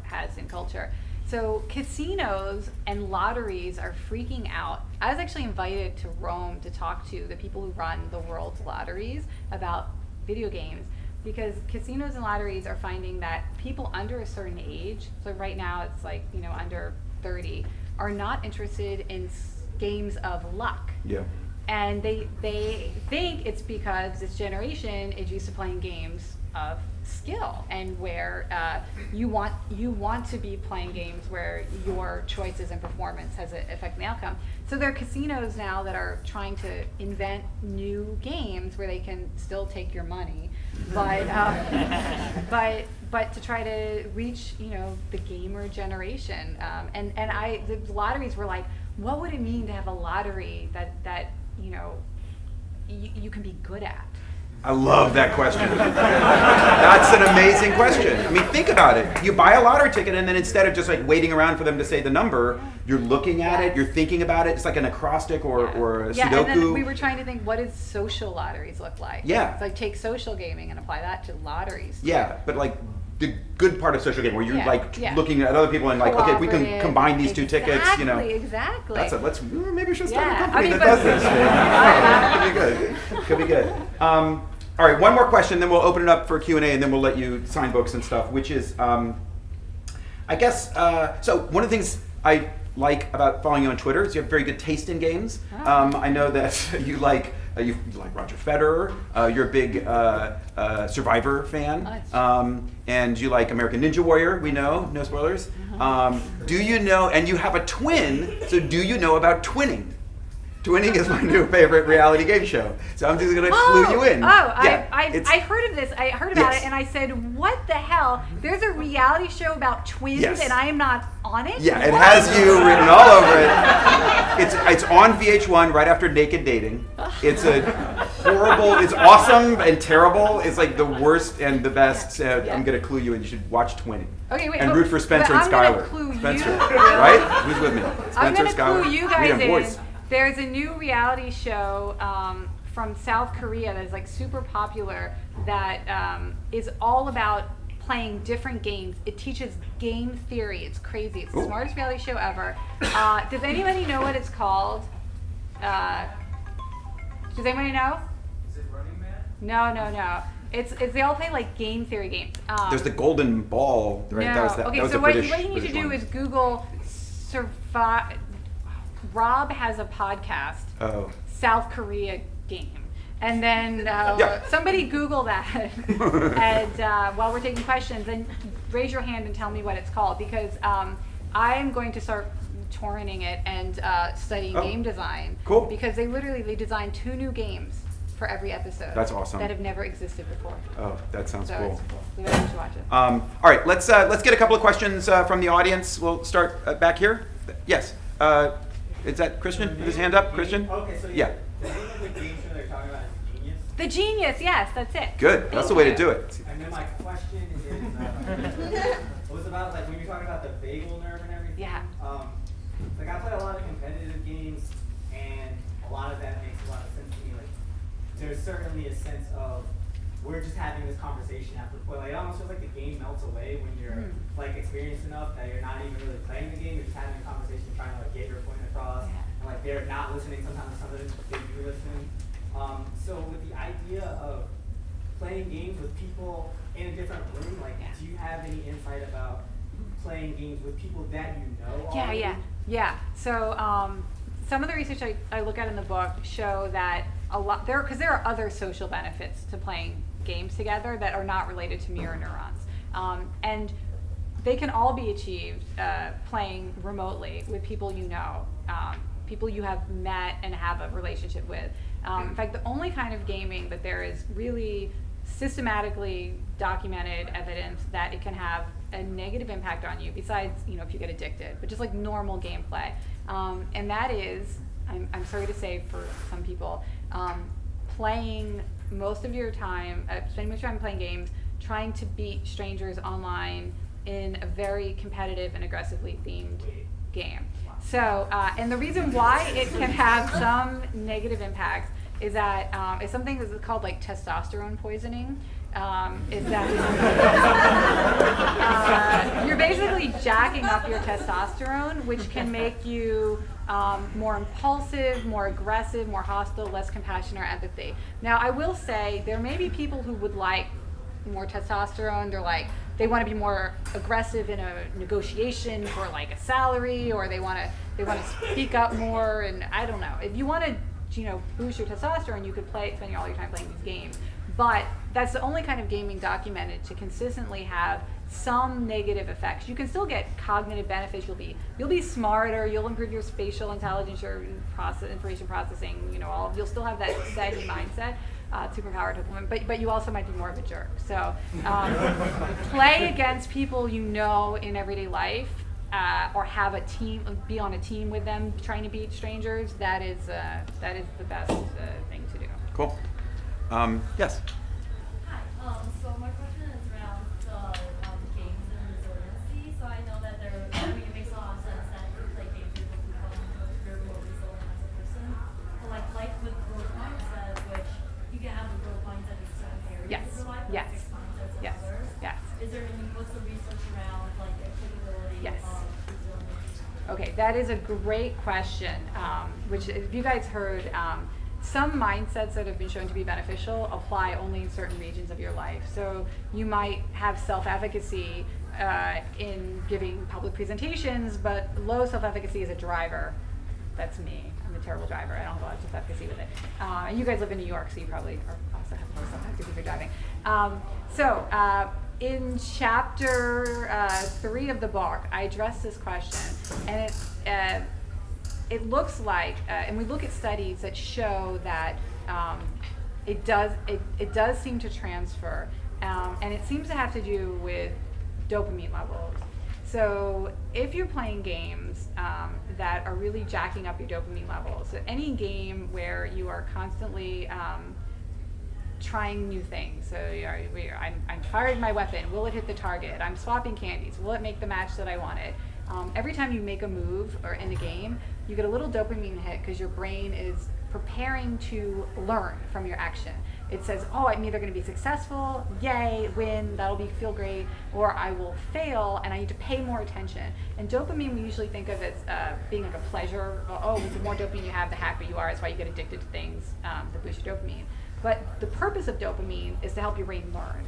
has in culture. So casinos and lotteries are freaking out. I was actually invited to Rome to talk to the people who run the world's lotteries about video games, because casinos and lotteries are finding that people under a certain age, so right now it's like, under 30, are not interested in games of luck. Yeah. And they think it's because this generation is used to playing games of skill, and where you want to be playing games where your choices and performance has an effect on the outcome. So there are casinos now that are trying to invent new games where they can still take your money, but to try to reach the gamer generation. And the lotteries were like, what would it mean to have a lottery that you can be good at? I love that question. That's an amazing question. I mean, think about it. You buy a lottery ticket, and then instead of just like waiting around for them to say the number, you're looking at it, you're thinking about it. It's like an acrostic or a Sudoku. And then we were trying to think, what does social lotteries look like? Yeah. It's like take social gaming and apply that to lotteries. Yeah, but like the good part of social game, where you're Yeah. looking at other people and like, okay, if we can Cooperative. combine these two tickets, Exactly. Maybe we should start a Yeah. company I mean, that does this. Could be good. All right, one more question, then we'll open it up for Q&A, and then we'll let you sign books and stuff, which is, I guess, so one of the things I like about following you on Twitter is you have very good taste in games. I know that you like Roger Federer, you're a big Survivor fan, and you like American Ninja Warrior, we know, no spoilers. Do you know, and you have a twin, so do you know about twinning? Twinning is my new favorite reality game show. So I'm just going to clue you in. I heard of this. I heard about Yes. it, and I said, what the hell? There's a reality show about twins, Yes. and I am not on it? Yeah, it What? has you written all over it. It's on VH1 right after Naked Dating. It's a horrible, it's awesome and terrible. It's like the worst and the best. I'm going to clue you in. You should watch Twinning. Okay, wait, and root for Spencer but and I'm gonna Skylar. clue you. Spencer, right? Who's with me? Spencer, I'm going to Skylar. clue you We guys need a voice. in. There's a new reality show from South Korea that is like super popular that is all about playing different games. It teaches game theory. It's crazy. It's the smartest reality show ever. Does anybody know what it's called? Does anybody know? Is it Running Man? No. It's they all play like game theory games. There's the golden ball, right? No. That was that. Okay, That was so a what British, you need to British do one. is Google survive. Rob has a podcast. Oh. South Korea game. And then Yeah. somebody Google that, and while we're taking questions, then raise your hand and tell me what it's called, because I'm going to start torrenting it and studying game design. Cool. Because they designed 2 new games for every episode. That's awesome. That have never existed before. Oh, that sounds So cool. it's cool. You guys should watch it. All right, let's get a couple of questions from the audience. We'll start back here. Yes. Is that Christian with his hand up? Christian? Okay, so Yeah. the name of the game show they're talking about is Genius. The genius, yes, that's it. Good. That's the way to do it. And then my question is, was about like when you're talking about the vagal nerve and everything. Yeah. Like I play a lot of competitive games, and a lot of that makes a lot of sense to me. Like there's certainly a sense of we're just having this conversation after play. Like it almost feels like the game melts away when you're like experienced enough that you're not even really playing the game. You're just having a conversation, trying to like get your point across, and like they're not listening. Sometimes some of them they do listen. So with the idea of playing games with people in a different room, like do you have any insight about playing games with people that you know already? Yeah. So some of the research I look at in the book show that a lot because there are other social benefits to playing games together that are not related to mirror neurons, and they can all be achieved playing remotely with people you know, people you have met and have a relationship with. In fact, the only kind of gaming that there is really systematically documented evidence that it can have a negative impact on you, besides if you get addicted, but just like normal gameplay, and that is, I'm sorry to say for some people, playing most of your time, spending most of your time playing games, trying to beat strangers online in a very competitive and aggressively themed game. So, and the reason why it can have some negative impact is that it's something that's called like testosterone poisoning. Is that you're basically jacking up your testosterone, which can make you more impulsive, more aggressive, more hostile, less compassionate or empathy. Now, I will say there may be people who would like more testosterone. They want to be more aggressive in a negotiation for like a salary, or they want to speak up more. And I don't know. If you want to boost your testosterone, you could spend all your time playing these games. But that's the only kind of gaming documented to consistently have some negative effects. You can still get cognitive benefits. You'll be smarter. You'll improve your spatial intelligence, your information processing. You'll still have that steady mindset, superpower to implement. But you also might be more of a jerk. So play against people you know in everyday life, or have a team, be on a team with them, trying to beat strangers. That is the best thing to do. Cool. Yes. Hi. So my question is around games and resiliency. So I know that it makes a lot of sense that you play games with people who you're more resilient as a person. But like with growth mindset, which you can have a growth mindset in certain areas of your life, but fixed mindsets in others. Yes. Is there what's the research around like applicability of resilience? Okay, that is a great question. Which, if you guys heard. Some mindsets that have been shown to be beneficial apply only in certain regions of your life. So you might have self-efficacy in giving public presentations, but low self-efficacy as a driver. That's me. I'm a terrible driver. I don't have a lot of self-efficacy with it. And you guys live in New York, so you probably also have low self-efficacy for driving. In chapter 3 of the book, I address this question, and it looks like, and we look at studies that show that it does seem to transfer, and it seems to have to do with dopamine levels. So if you're playing games that are really jacking up your dopamine levels, so any game where you are constantly trying new things. So I'm firing my weapon. Will it hit the target? I'm swapping candies. Will it make the match that I wanted? Every time you make a move or in a game, you get a little dopamine hit because your brain is preparing to learn from your action. It says, oh, I'm either going to be successful, yay, win, feel great, or I will fail and I need to pay more attention. And dopamine we usually think of as being like a pleasure. The more dopamine you have, the happier you are. That's why you get addicted to things that boost your dopamine. But the purpose of dopamine is to help your brain learn.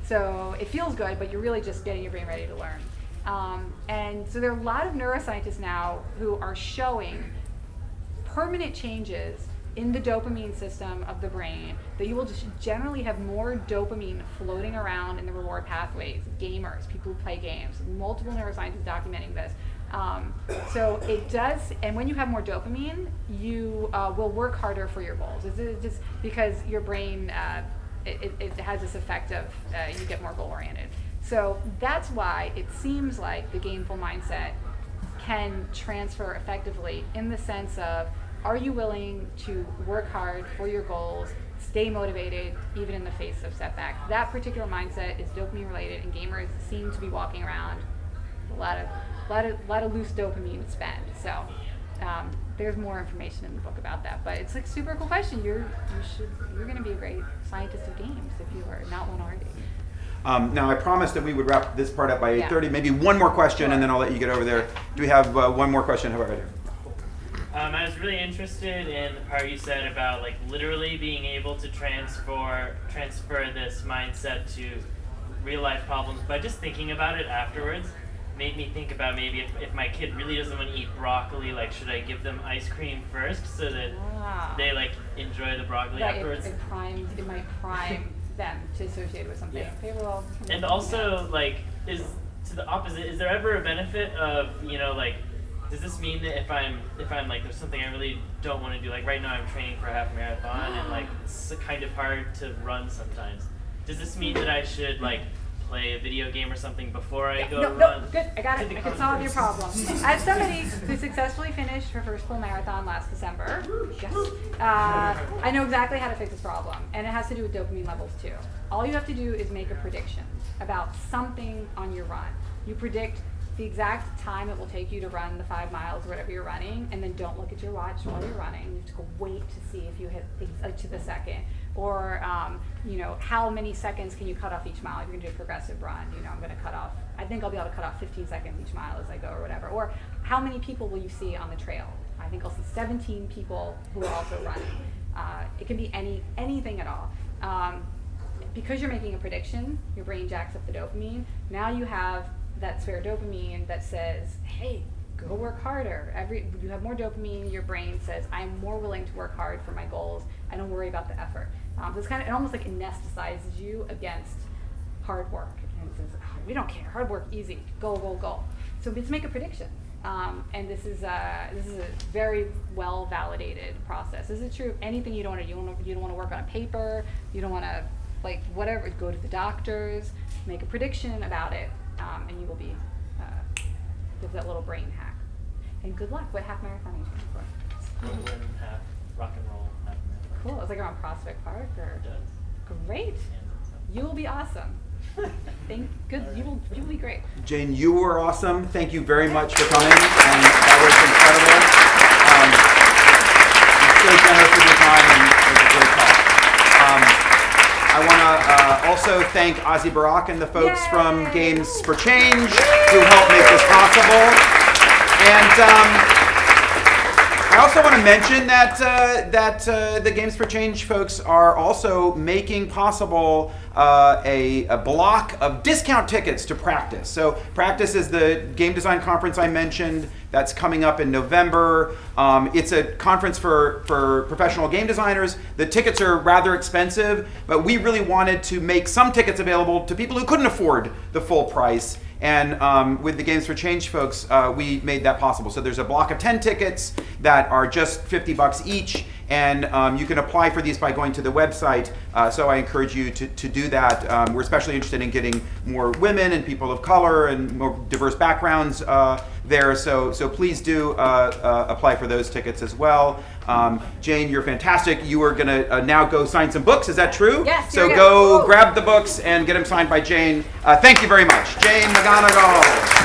So it feels good, but you're really just getting your brain ready to learn. And so there are a lot of neuroscientists now who are showing permanent changes in the dopamine system of the brain, that you will just generally have more dopamine floating around in the reward pathways. Gamers, people who play games, multiple neuroscientists documenting this. So it does, and when you have more dopamine, you will work harder for your goals. It's just because your brain, it has this effect of you get more goal-oriented. So that's why it seems like the gameful mindset can transfer effectively in the sense of, are you willing to work hard for your goals, stay motivated even in the face of setbacks. That particular mindset is dopamine related, and gamers seem to be walking around a lot of loose dopamine spend. So there's more information in the book about that, but it's like super cool question. You're going to be a great scientist of games if you are not one already. Now I promised that we would wrap this part up by 8:30. Yeah. Maybe one more question, and then I'll let you get over there. Do we have one more question? How about right here? I was really interested in the part you said about like literally being able to transfer this mindset to real life problems by just thinking about it afterwards. Made me think about maybe if my kid really doesn't want to eat broccoli, like should I give them ice cream first so that they like enjoy the broccoli afterwards? It might prime them to associate with something favorable. And also, like, is to the opposite. Is there ever a benefit of, you know, like, does this mean that if I'm like, there's something I really don't want to do, like right now I'm training for a half marathon and like it's kind of hard to run sometimes. Does this mean that I should like play a video game or something before I go run? No, good. I got it. I can solve your problem. As somebody who successfully finished her first full marathon last December, yes, I know exactly how to fix this problem, and it has to do with dopamine levels too. All you have to do is make a prediction about something on your run. You predict the exact time it will take you to run the 5 miles, whatever you're running, and then don't look at your watch while you're running. You have to go wait to see if you hit to the second. Or, you know, how many seconds can you cut off each mile? If you're going to do a progressive run, you know, I think I'll be able to cut off 15 seconds each mile as I go or whatever. Or how many people will you see on the trail? I think I'll see 17 people who are also running. It can be anything at all. Because you're making a prediction, your brain jacks up the dopamine. Now you have that spare dopamine that says, hey, go work harder. You have more dopamine, your brain says, I'm more willing to work hard for my goals. I don't worry about the effort. So it's it almost like anesthetizes you against hard work. And it says, oh, we don't care, hard work, easy, go, go, go. So let's make a prediction. And this is a very well validated process. This is true of anything you don't want to do. You don't want to work on a paper, you don't want to, like, whatever, go to the doctors, make a prediction about it, and you will be, give that little brain hack. And good luck. What half marathon are you training for? Brooklyn half rock and roll half marathon. Cool. It's like around Prospect Park, or? It does. Great. You will be awesome. Good. You will be great. Jane, you were awesome. Thank you very much for coming, and that was incredible. You're so generous with your time, and it was a great talk. I want to also thank Ozzy Barak and the folks from Games for Change who helped make this possible. And I also want to mention that the Games for Change folks are also making possible a block of discount tickets to Practice. So Practice is the game design conference I mentioned that's coming up in November. It's a conference for professional game designers. The tickets are rather expensive, but we really wanted to make some tickets available to people who couldn't afford the full price. And with the Games for Change folks, we made that possible. So there's a block of 10 tickets that are just $50 each, and you can apply for these by going to the website. So I encourage you to do that. We're especially interested in getting more women and people of color and more diverse backgrounds there. So please do apply for those tickets as well. Jane, you're fantastic. You are going to now go sign some books. Is that true? Yes. So go grab the books and get them signed by Jane. Thank you very much. Jane McGonigal.